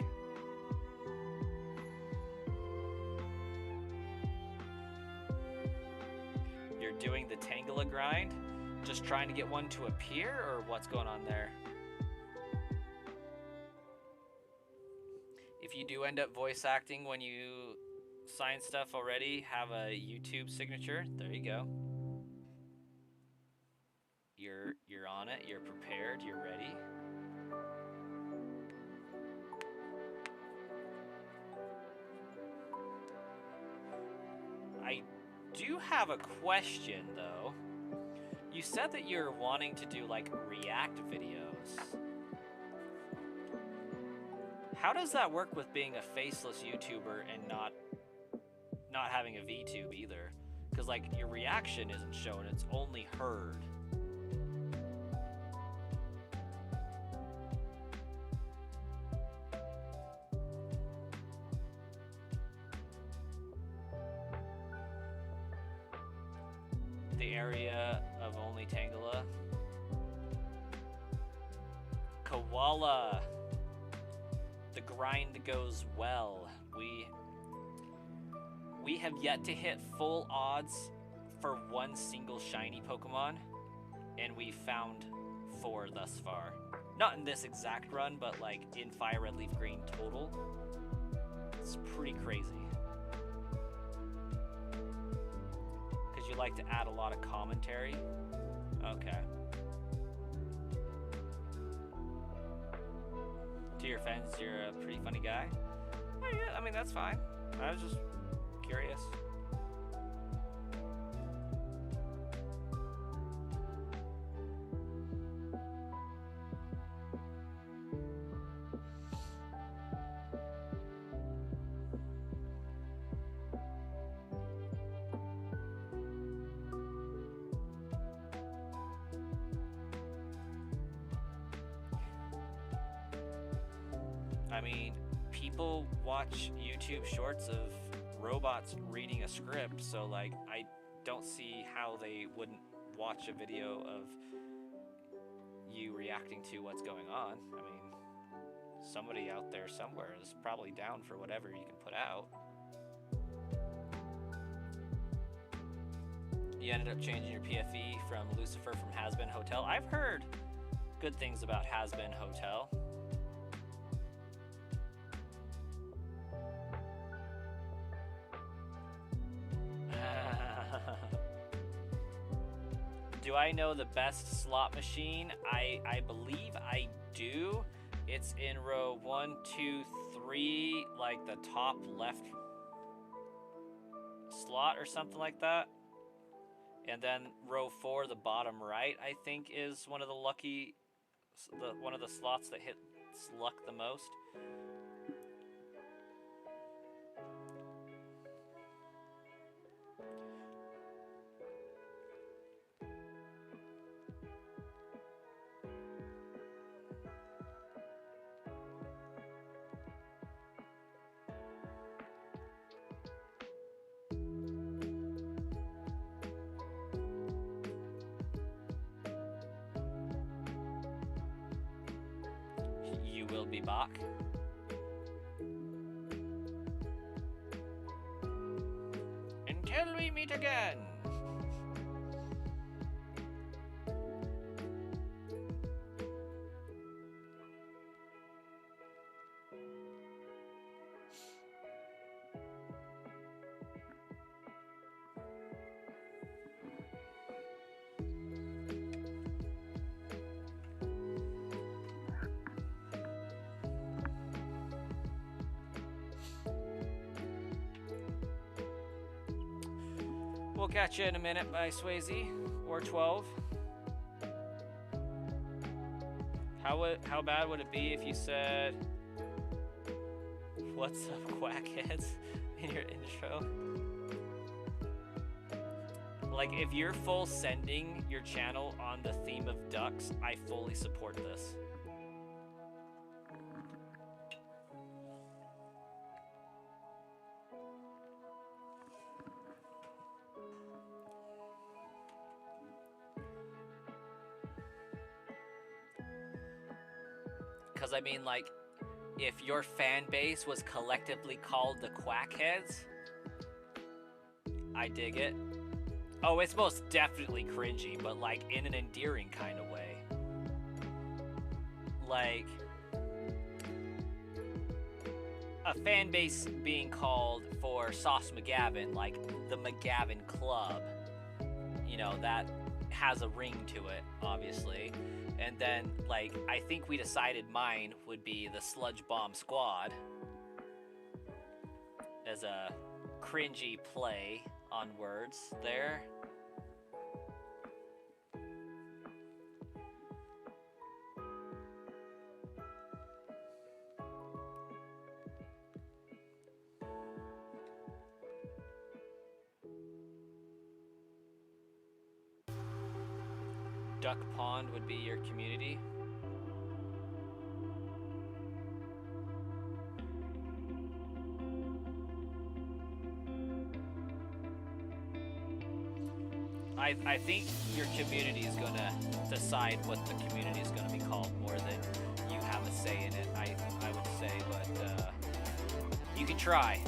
You're doing the Tangela grind? Just trying to get one to appear, or what's going on there? If you do end up voice acting when you sign stuff already, have a YouTube signature. There you go. You're on it, you're prepared, you're ready. I do have a question, though. You said that you're wanting to do, like, react videos. How does that work with being a faceless YouTuber and not having a VTube either? Because, like, your reaction isn't shown, it's only heard. The area of only Tangela. Koala. The grind goes well. We have yet to hit full odds for one single shiny Pokemon, and we found 4 thus far. Not in this exact run, but like in Fire Red Leaf Green total. It's pretty crazy. You like to add a lot of commentary? Okay. To your fans, you're a pretty funny guy? Oh, yeah, I mean, that's fine. I was just curious. I mean, people watch YouTube shorts of robots reading a script, so like I don't see how they wouldn't watch a video of you reacting to what's going on. I mean, somebody out there somewhere is probably down for whatever you can put out. You ended up changing your PFE from Lucifer from Has-Been Hotel. I've heard good things about Has-Been Hotel. Do I know the best slot machine? I believe I do. It's in row 1, 2, 3, like the top left slot or something like that. And then row 4, the bottom right, I think is one of the one of the slots that hits luck the most. You will be back. Until we meet again. We'll catch you in a minute by Swayze or 12. How bad would it be if you said, "What's up, quackheads," in your intro? Like, if you're full sending your channel on the theme of ducks, I fully support this. Because, I mean, like, if your fan base was collectively called the Quackheads, I dig it. Oh, it's most definitely cringy, but, like, in an endearing kind of way. Like, a fan base being called for Sauce McGavin, like, the McGavin Club, you know, that has a ring to it, obviously. And then, like, I think we decided mine would be the Sludge Bomb Squad as a cringy play on words there. Duck Pond would be your community. I think your community is going to decide what the community is going to be called more than you have a say in it, I would say, but you can try.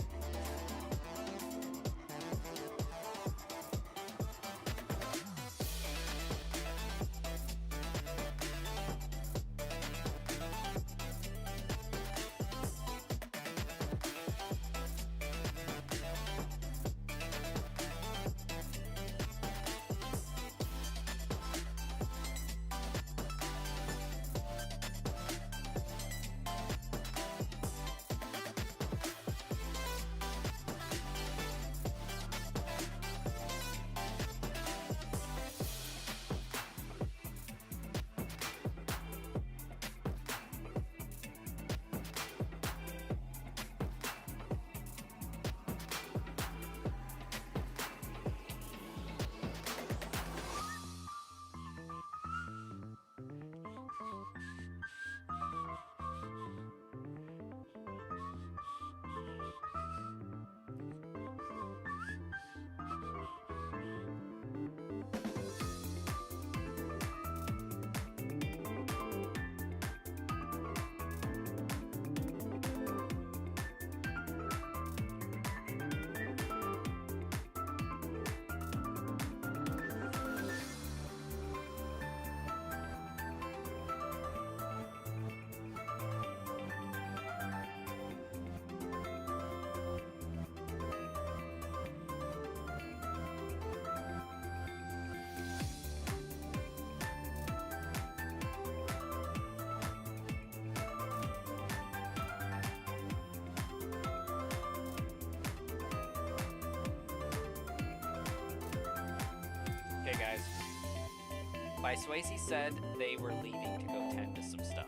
My Swayze said they were leaving to go tend to some stuff.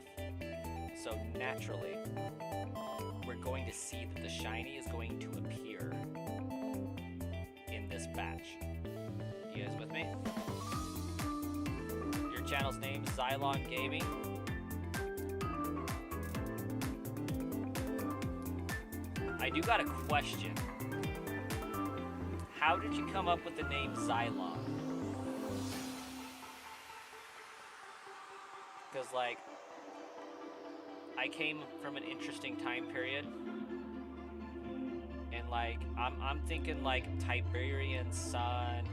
So naturally, we're going to see that the shiny is going to appear in this batch. You guys with me? Your channel's name, Xylon Gaming. I do got a question. How did you come up with the name Xylon? Because, like, I came from an interesting time period, and, like, I'm thinking, like, Tiberian Sun,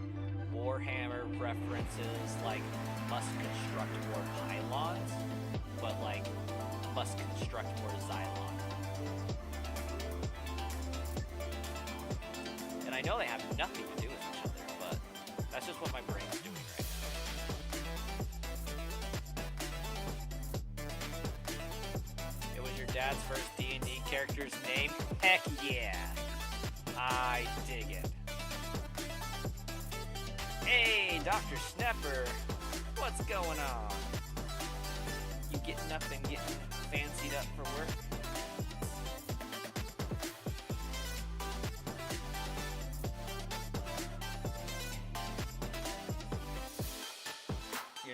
Warhammer references, like, must construct more pylons, but, like, must construct more Xylon. And I know they have nothing to do with each other, but that's just what my brain's doing right now. It was your dad's first D&D character's name? Heck yeah! I dig it. Hey, Dr. Snapper! What's going on? You getting up and getting fancied up for work?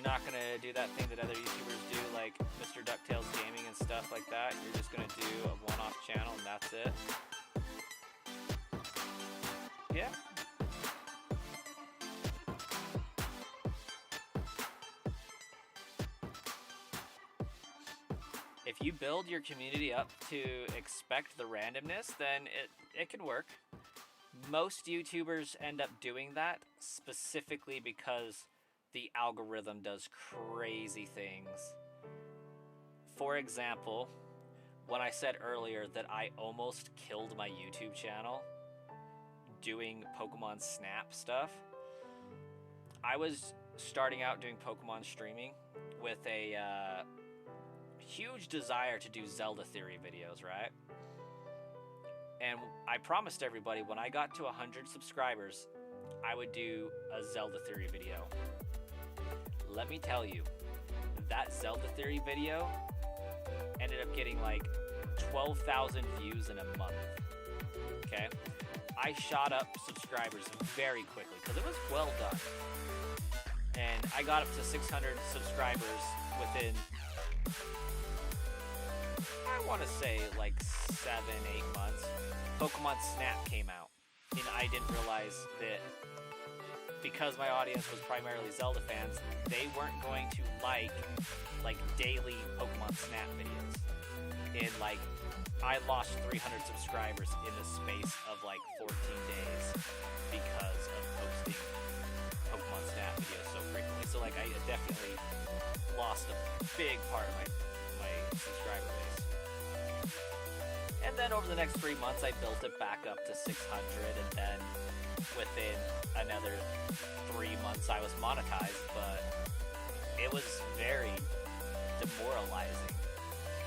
Not gonna do that thing that other YouTubers do, like Mr. DuckTales Gaming and stuff like that. You're just gonna do a one-off channel and that's it. Yeah. If you build your community up to expect the randomness, then it can work. Most YouTubers end up doing that specifically because the algorithm does crazy things. For example, when I said earlier that I almost killed my YouTube channel doing Pokemon Snap stuff, I was starting out doing Pokemon streaming with a huge desire to do Zelda theory videos, right? And I promised everybody when I got to 100 subscribers, I would do a Zelda theory video. Let me tell you, that Zelda theory video ended up getting like 12,000 views in a month, okay? I shot up subscribers very quickly because it was well done. And I got up to 600 subscribers within, I want to say like 7-8 months. Pokemon Snap came out, and I didn't realize that because my audience was primarily Zelda fans, they weren't going to like daily Pokemon Snap videos. And like, I lost 300 subscribers in the space of like 14 days because of posting Pokemon Snap videos so frequently. So like, I definitely lost a big part of my subscriber base. And then over the next 3 months, I built it back up to 600, and then within another 3 months I was monetized, but it was very demoralizing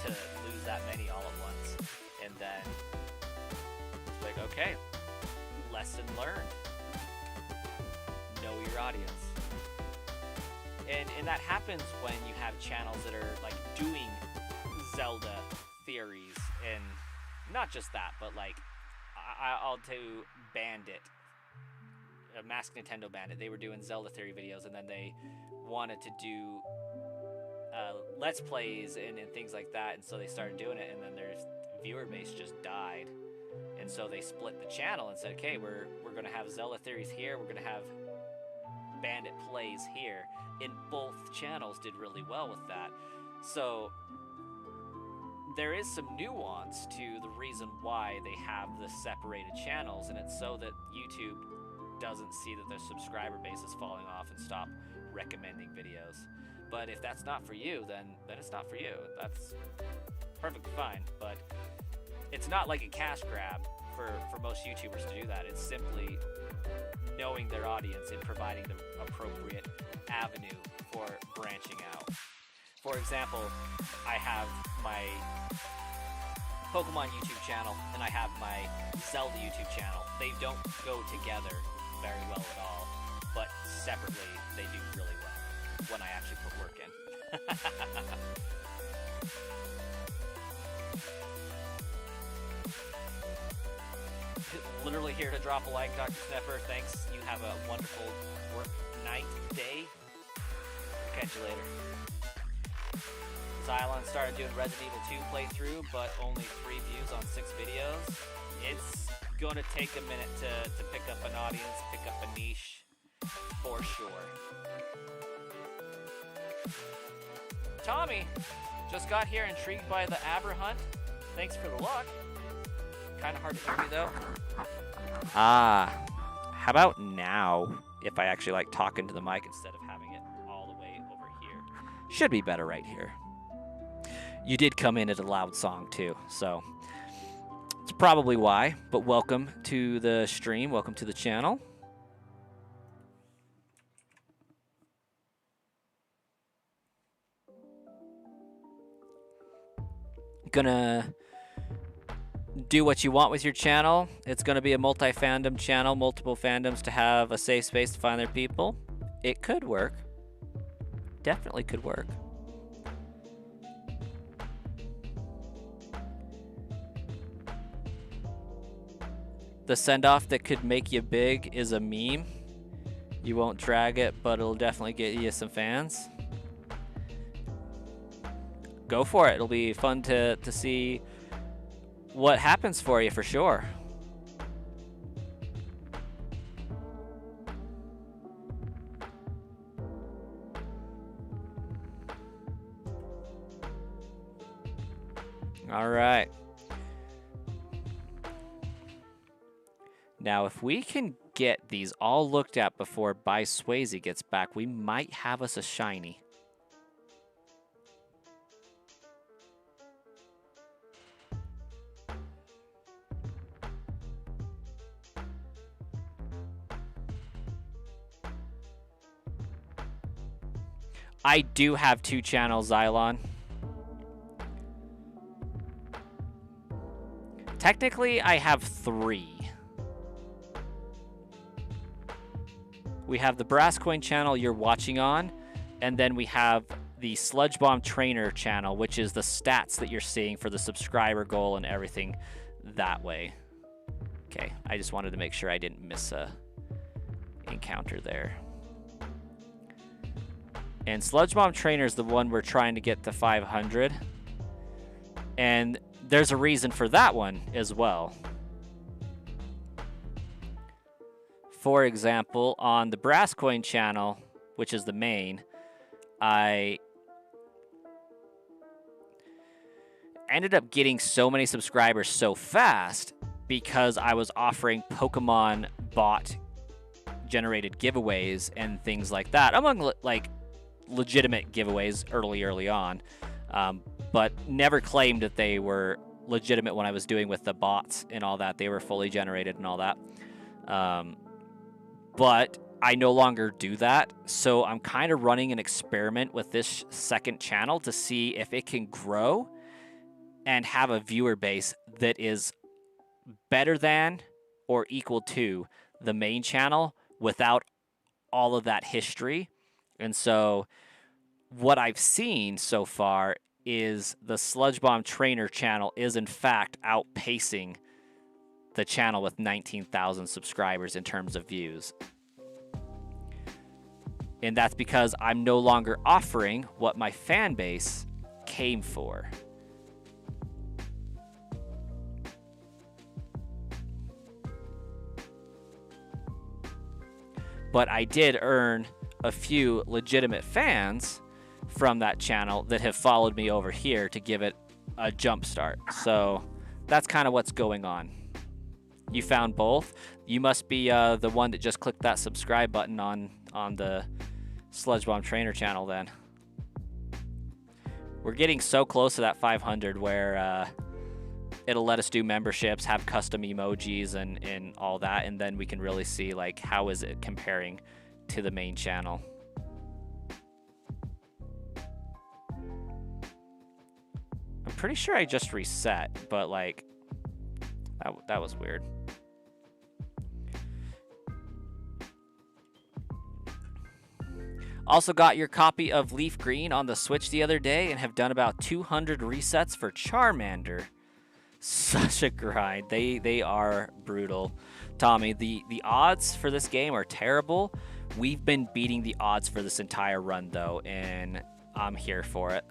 to lose that many all at once. And then it's like, okay, lesson learned. Know your audience. And that happens when you have channels that are like doing Zelda theories, and not just that, but like I'll do Bandit, Mask Nintendo Bandit. They were doing Zelda theory videos, and then they wanted to do Let's Plays and things like that, and so they started doing it, and then their viewer base just died, and so they split the channel and said, okay, we're going to have Zelda theories here, we're going to have Bandit Plays here, and both channels did really well with that. So there is some nuance to the reason why they have the separated channels, and it's so that YouTube doesn't see that their subscriber base is falling off and stop recommending videos. But if that's not for you, then it's not for you. That's perfectly fine. But it's not like a cash grab for most YouTubers to do that. It's simply knowing their audience and providing the appropriate avenue for branching out. For example, I have my Pokemon YouTube channel and I have my Zelda YouTube channel. They don't go together very well at all, but separately they do really well when I here to drop a like, Dr. Snepper. Thanks. You have a wonderful work night, day. Catch you later. Xylon started doing Resident Evil 2 playthrough, but only 3 views on 6 videos. It's gonna take a minute to pick up an audience, pick up a niche, for sure. Tommy, just got here intrigued by the Aber hunt. Thanks for the luck. Kind of hard to hear me though. How about now, if I actually like talking to the mic instead of having it all the way over here? Should be better right here. You did come in at a loud song too, so it's probably why, but welcome to the stream, welcome to the channel. Gonna do what you want with your channel. It's gonna be a multi-fandom channel, multiple fandoms to have a safe space to find their people. It could work. Definitely could work. The send-off that could make you big is a meme. You won't drag it, but it'll definitely get you some fans. Go for it. It'll be fun to see what happens for you for sure. All right. Now, if we can get these all looked at before By Swayze gets back, we might have us a shiny. I do have 2 channels, Xylon. Technically, I have 3. We have the Brass Coin channel you're watching on, and then we have the Sludge Bomb Trainer channel, which is the stats that you're seeing for the subscriber goal and everything that way. Okay, I just wanted to make sure I didn't miss a encounter there. And Sludge Bomb Trainer is the one we're trying to get to 500. And there's a reason for that one as well. For example, on the Brass Coin channel, which is the main, I ended up getting so many subscribers so fast because I was offering Pokemon bot generated giveaways and things like that, among like legitimate giveaways early on, but never claimed that they were legitimate when I was doing with the bots and all that. They were fully generated and all that. But I no longer do that, so I'm kind of running an experiment with this second channel to see if it can grow and have a viewer base that is better than or equal to the main channel without all of that history. And so what I've seen so far is the Sludge Bomb Trainer channel is in fact outpacing the channel with 19,000 subscribers in terms of views. And that's because I'm no longer offering what my fan base came for. But I did earn a few legitimate fans from that channel that have followed me over here to give it a jump start. So that's kind of what's going on. You found both. You must be the one that just clicked that subscribe button on the Sludge Bomb Trainer channel then. We're getting so close to that 500 where it'll let us do memberships, have custom emojis and all that, and then we can really see like how is it comparing to the main channel. I'm pretty sure I just reset, but like that was weird. Also got your copy of Leaf Green on the Switch the other day and have done about 200 resets for Charmander. Such a grind. They are brutal. Tommy, the odds for this game are terrible. We've been beating the odds for this entire run, though, and I'm here for it.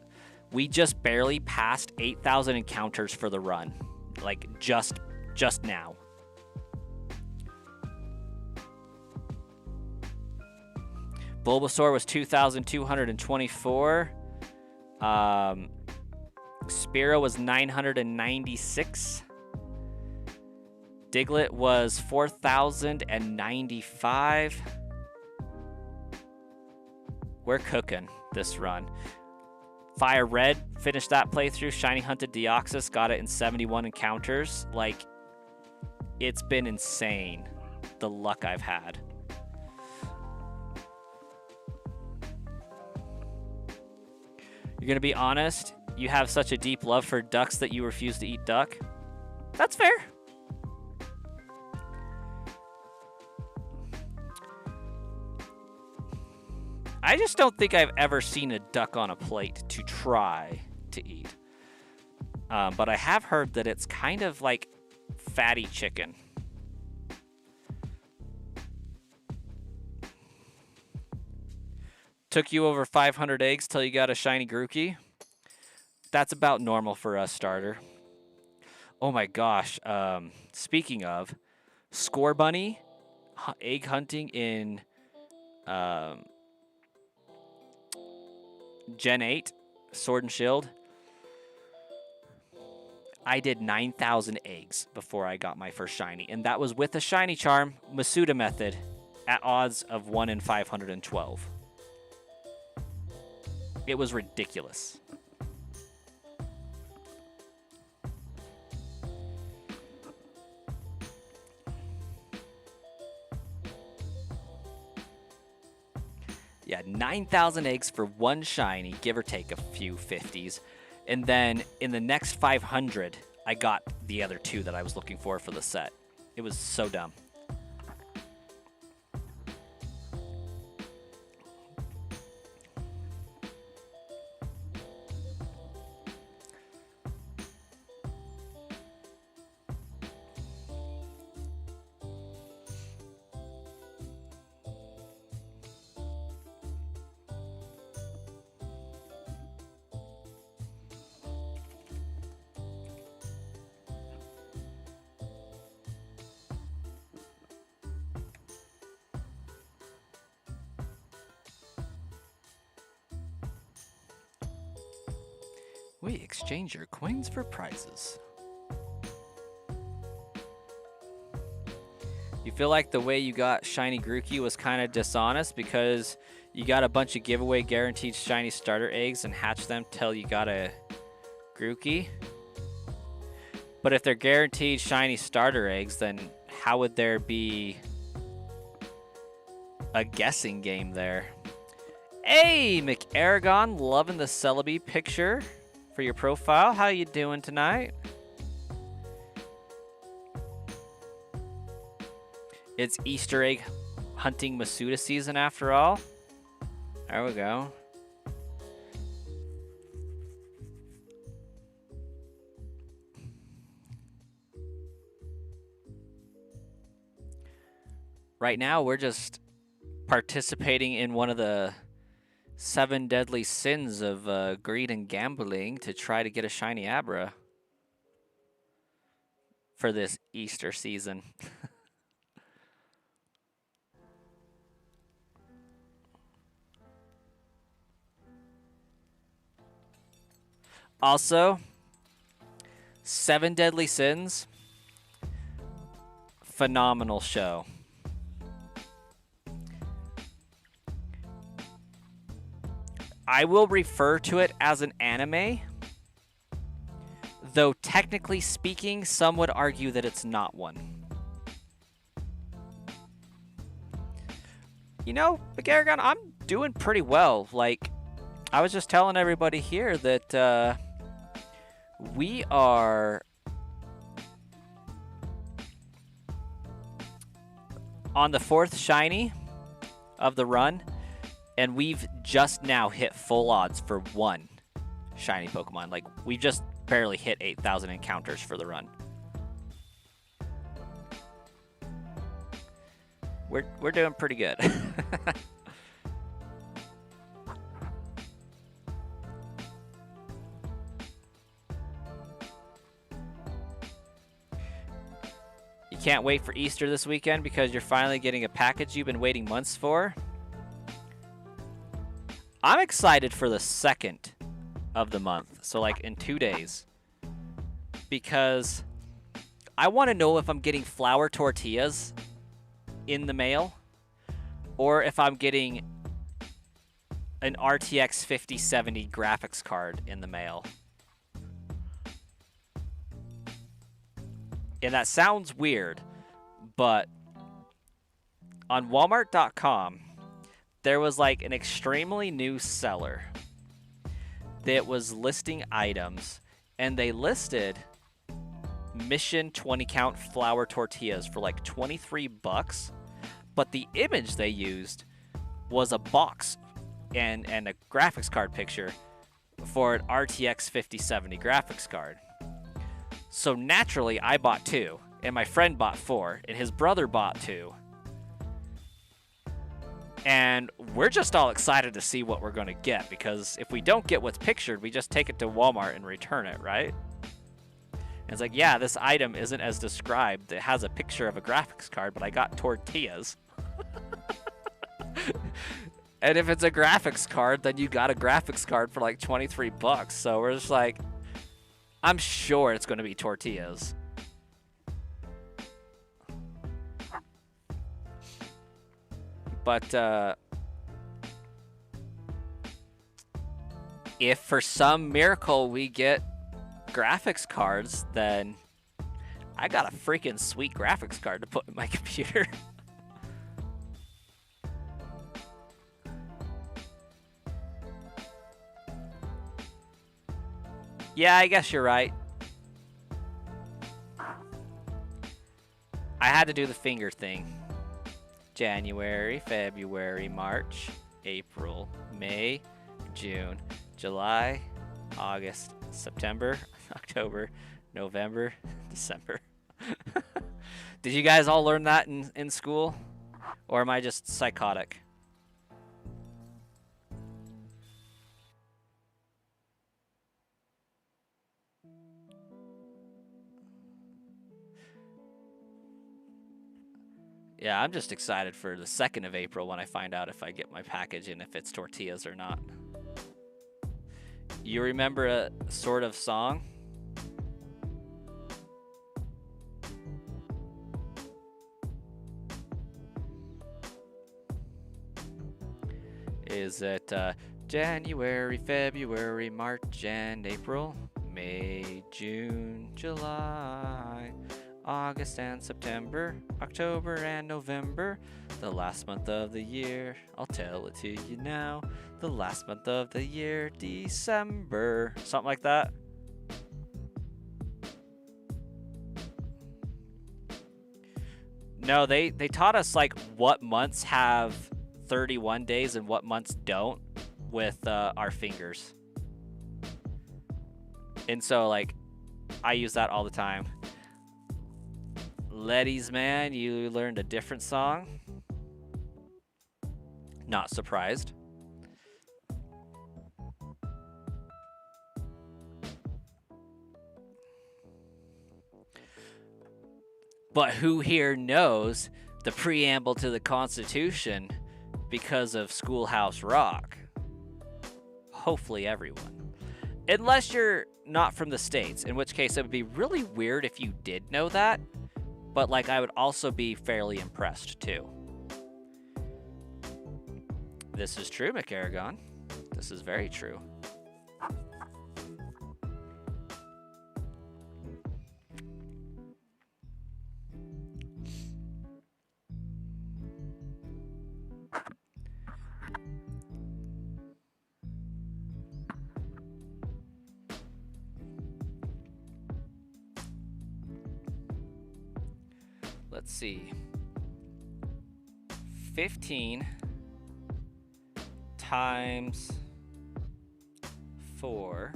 We just barely passed 8,000 encounters for the run. Like, just now. Bulbasaur was 2,224. Spearow was 996. Diglett was 4,095. We're cooking this run. Fire Red finished that playthrough. Shiny hunted Deoxys, got it in 71 encounters. Like, it's been insane, the luck I've had. You're gonna be honest, you have such a deep love for ducks that you refuse to eat duck? That's fair. I just don't think I've ever seen a duck on a plate to try to eat. But I have heard that it's kind of like fatty chicken. Took you over 500 eggs till you got a shiny Grookey. That's about normal for us, starter. Oh my gosh. Speaking of, Score Bunny egg hunting in Gen 8, Sword and Shield. I did 9,000 eggs before I got my first shiny, and that was with a shiny charm, Masuda method, at odds of 1 in 512. It was ridiculous. Yeah, 9,000 eggs for one shiny, give or take a few 50s. And then in the next 500, I got the other two that I was looking for the set. It was so dumb. We exchange your coins for prizes. You feel like the way you got shiny Grookey was kind of dishonest because you got a bunch of giveaway guaranteed shiny starter eggs and hatched them till you got a Grookey? But if they're guaranteed shiny starter eggs, then how would there be a guessing game there? Hey, McAragon, loving the Celebi picture for your profile. How you doing tonight? It's Easter egg hunting Masuda season after all. There we go. Right now, we're just participating in one of the 7 deadly sins of greed and gambling to try to get a shiny Abra for this Easter season. Also, 7 Deadly Sins, phenomenal show. I will refer to it as an anime, though technically speaking, some would argue that it's not one. You know, McAragon, I'm doing pretty well. Like, I was just telling everybody here that we are on the 4th shiny of the run, and we've just now hit full odds for one shiny Pokemon. Like, we just barely hit 8,000 encounters for the run. we're doing pretty good. You can't wait for Easter this weekend because you're finally getting a package you've been waiting months for. I'm excited for the 2nd of the month, so like in 2 days, because I want to know if I'm getting flour tortillas in the mail or if I'm getting an RTX 5070 graphics card in the mail. And that sounds weird, but on Walmart.com, there was like an extremely new seller that was listing items, and they listed Mission 20 count flour tortillas for like $23, but the image they used was a box and a graphics card picture for an RTX 5070 graphics card. So naturally, I bought 2, and my friend bought 4, and his brother bought 2. And we're just all excited to see what we're going to get, because if we don't get what's pictured, we just take it to Walmart and return it, right? And it's like, yeah, this item isn't as described. It has a picture of a graphics card, but I got tortillas. And if it's a graphics card, then you got a graphics card for like $23. So we're just like, I'm sure it's going to be tortillas. But if for some miracle we get graphics cards, then I got a freaking sweet graphics card to put in my computer. Yeah, I guess you're right. I had to do the finger thing. January, February, March, April, May, June, July, August, September, October, November, December. Did you guys all learn that in school? Or am I just psychotic? Yeah, I'm just excited for the 2nd of April when I find out if I get my package and if it's tortillas or not. You remember a sort of song? Is it January, February, March, and April? May, June, July, August and September, October and November, the last month of the year, I'll tell it to you now, the last month of the year, December. Something like that. No, they taught us like what months have 31 days and what months don't with our fingers. And so like I use that all the time. Letty's Man, you learned a different song. Not surprised. But who here knows the preamble to the Constitution because of Schoolhouse Rock? Hopefully everyone. Unless you're not from the States, in which case it would be really weird if you did know that. But like I would also be fairly impressed too. This is true, McAragon. This is very true. Let's see. 15 times 4.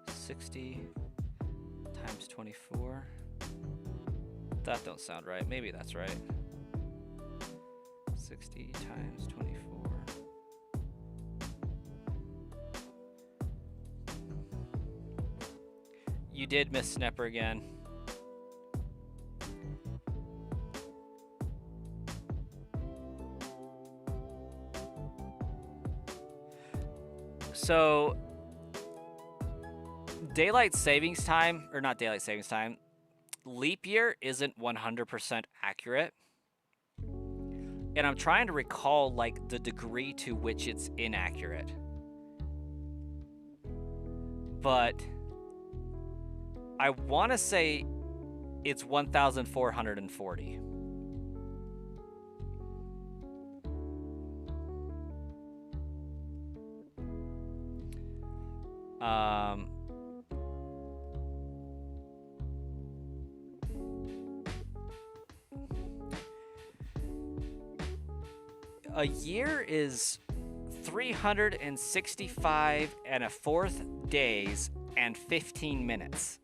60 times 24. That don't sound right. Maybe that's right. 60 times 24. You did miss Snepper again. So, daylight savings time, or not daylight savings time, leap year isn't 100% accurate. And I'm trying to recall, like, the degree to which it's inaccurate. But I want to say it's 1,440. A year is 365 and a fourth days and 15 minutes.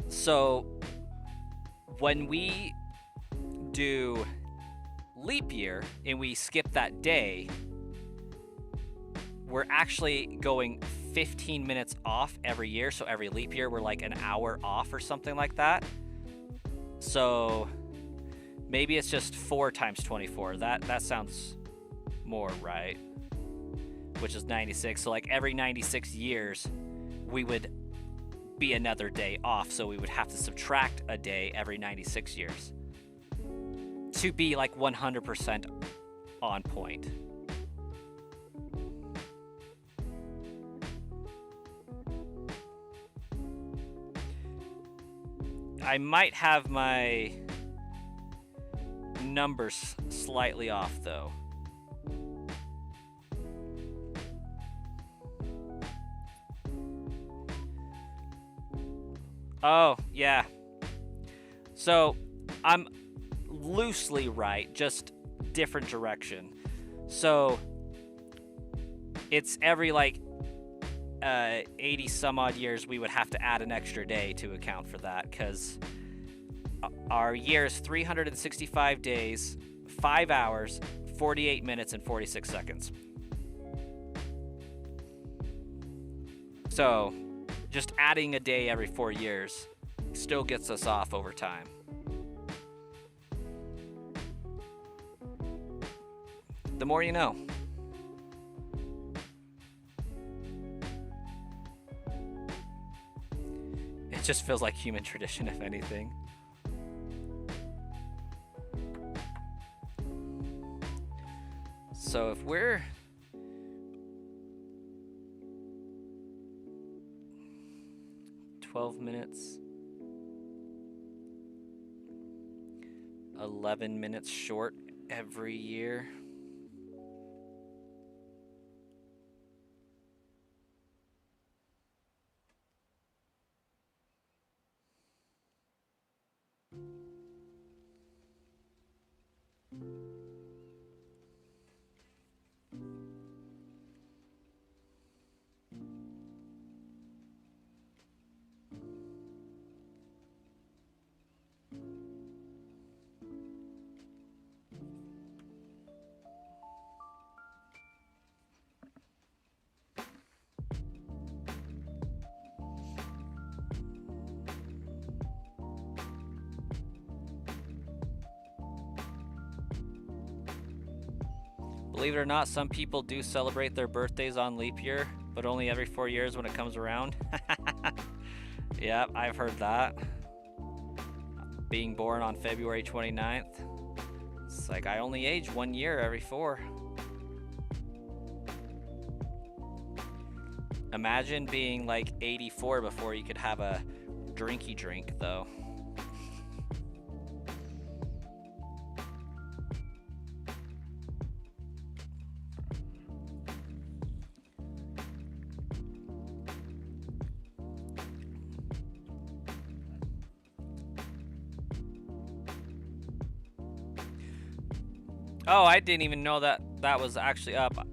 So when we do leap year and we skip that day, we're actually going 15 minutes off every year. So every leap year, we're like an hour off or something like that. So maybe it's just 4 times 24. That sounds more right, which is 96. So like every 96 years, we would be another day off. So we would have to subtract a day every 96 years to be like 100% on point. I might have my numbers slightly off, though. Oh, yeah. So, I'm loosely right, just different direction. So, it's every, like, 80 some odd years we would have to add an extra day to account for that, because our year is 365 days, 5 hours, 48 minutes, and 46 seconds. So just adding a day every 4 years still gets us off over time. The more you know. It just feels like human tradition, if anything. So if we're $12 minutes, 11 minutes short every year. Believe it or not, some people do celebrate their birthdays on leap year, but only every 4 years when it comes around. Yeah, I've heard that. Being born on February 29th. It's like I only age 1 year every 4. Imagine being like 84 before you could have a drinky drink, though. Oh, I didn't even know that was actually up.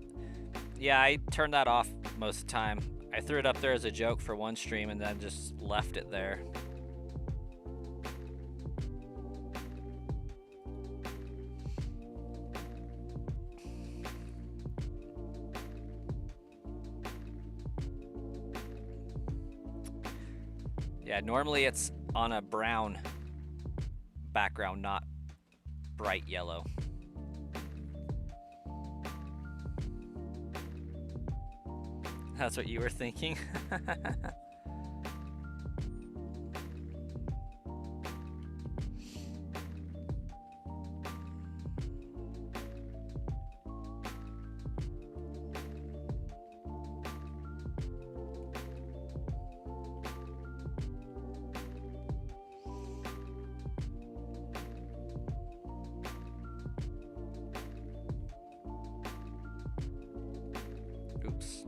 Yeah, I turned that off most of the time. I threw it up there as a joke for one stream and then just left it there. Yeah, normally it's on a brown background, not bright yellow. That's what you were thinking? Oops.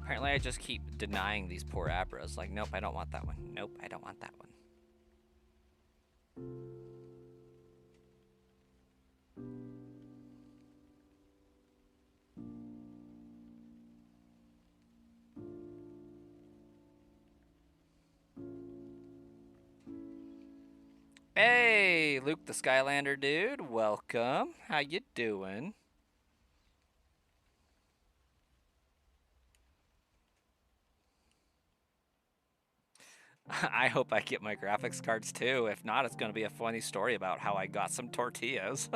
Apparently I just keep denying these poor abras. Like, nope, I don't want that one. Nope, I don't want that one. Hey, Luke the Skylander dude, welcome. How you doing? I hope I get my graphics cards too. If not, it's going to be a funny story about how I got some tortillas.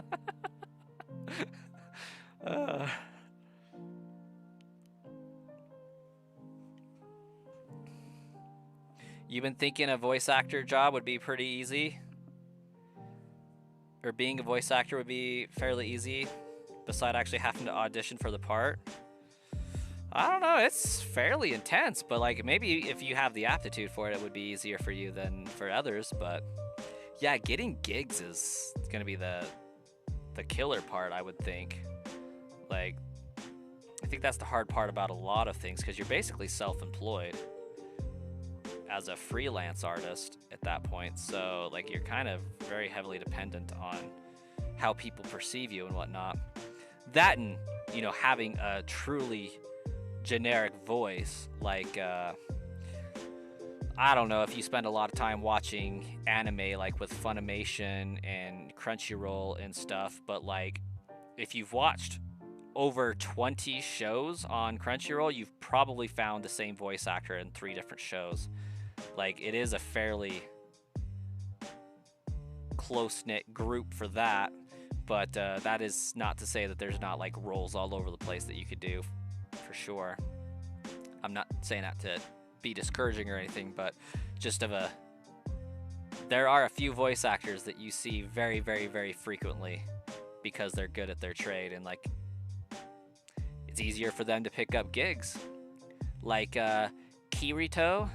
You've been thinking a voice actor job would be pretty easy? Or being a voice actor would be fairly easy, beside actually having to audition for the part? I don't know, it's fairly intense, but like maybe if you have the aptitude for it, it would be easier for you than for others. But yeah, getting gigs is gonna be the killer part, I would think. Like, I think that's the hard part about a lot of things, because you're basically self-employed as a freelance artist at that point. So like you're kind of very heavily dependent on how people perceive you and whatnot. That, and you know, having a truly generic voice, like I don't know if you spend a lot of time watching anime, like with Funimation and Crunchyroll and stuff, but like if you've watched over 20 shows on Crunchyroll, you've probably found the same voice actor in 3 different shows. Like, it is a fairly close-knit group for that, but that is not to say that there's not like roles all over the place that you could do, for sure. I'm not saying that to be discouraging or anything, but just there are a few voice actors that you see very, very, very frequently because they're good at their trade, and like it's easier for them to pick up gigs. Like Kirito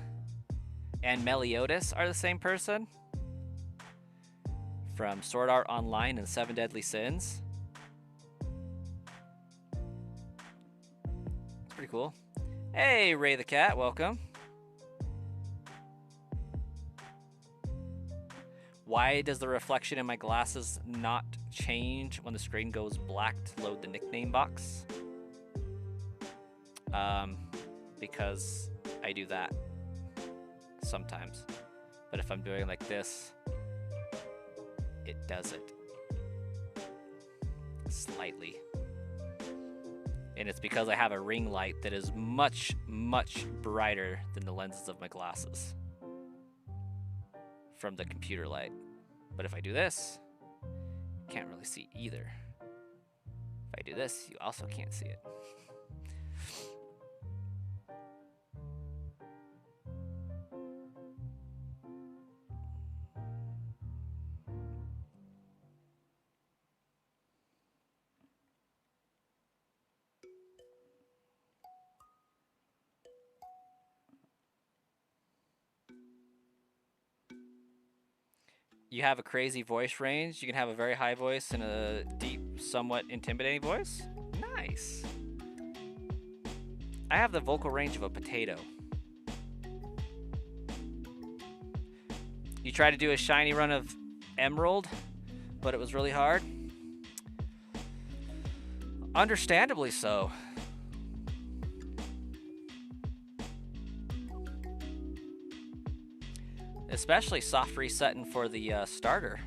and Meliodas are the same person from Sword Art Online and 7 Deadly Sins. It's pretty cool. Hey, Ray the Cat, welcome. Why does the reflection in my glasses not change when the screen goes black to load the nickname box? Because I do that sometimes. But if I'm doing like this, it does it slightly. And it's because I have a ring light that is much, much brighter than the lenses of my glasses from the computer light. But if I do this, you can't really see either. If I do this, you also can't see it. You have a crazy voice range. You can have a very high voice and a deep, somewhat intimidating voice. Nice. I have the vocal range of a potato. You tried to do a shiny run of Emerald, but it was really hard. Understandably so. Especially soft resetting for the starter.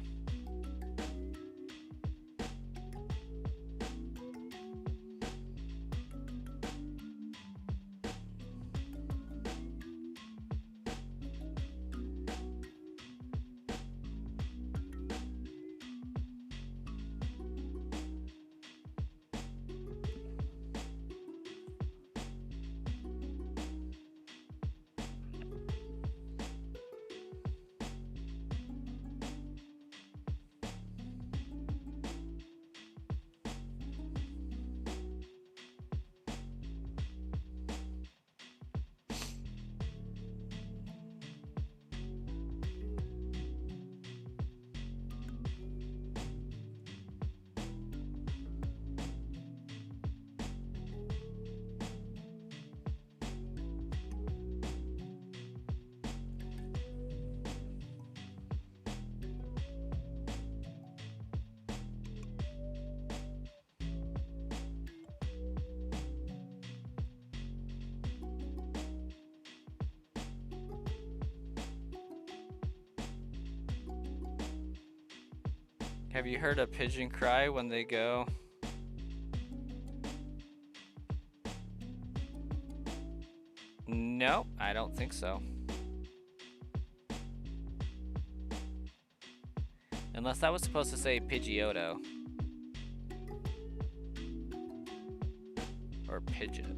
Have you heard a pigeon cry when they go? No, I don't think so. Unless that was supposed to say Pidgeotto. Or Pidgeot.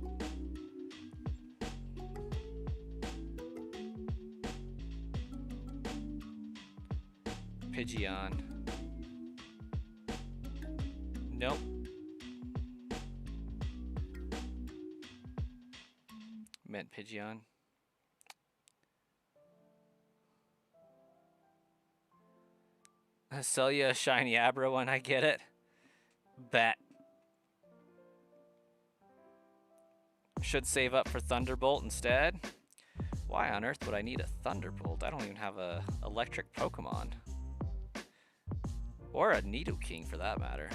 Pidgeon. Nope. Meant Pidgeon. I'll sell you a shiny Abra when I get it. Bet. Should save up for Thunderbolt instead. Why on earth would I need a Thunderbolt? I don't even have a electric Pokemon. Or a Nidoking for that matter.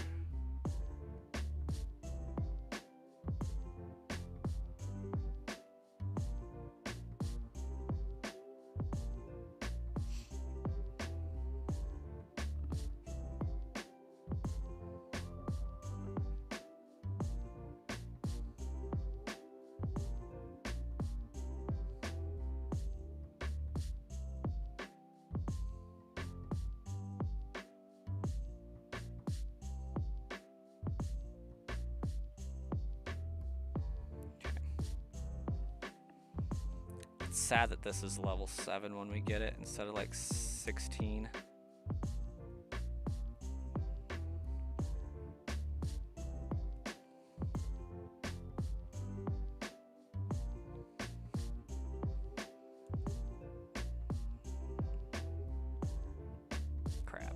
Sad that this is level 7 when we get it instead of like 16. Crap.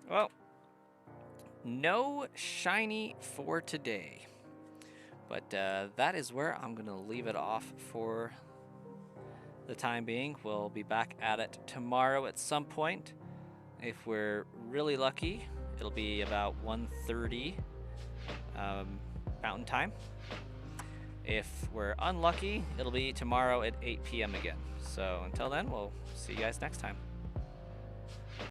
Well, no shiny for today. But that is where I'm going to leave it off for the time being. We'll be back at it tomorrow at some point. If we're really lucky, it'll be about 1:30 Mountain Time. If we're unlucky, it'll be tomorrow at 8 p.m. again. So until then, we'll see you guys next time.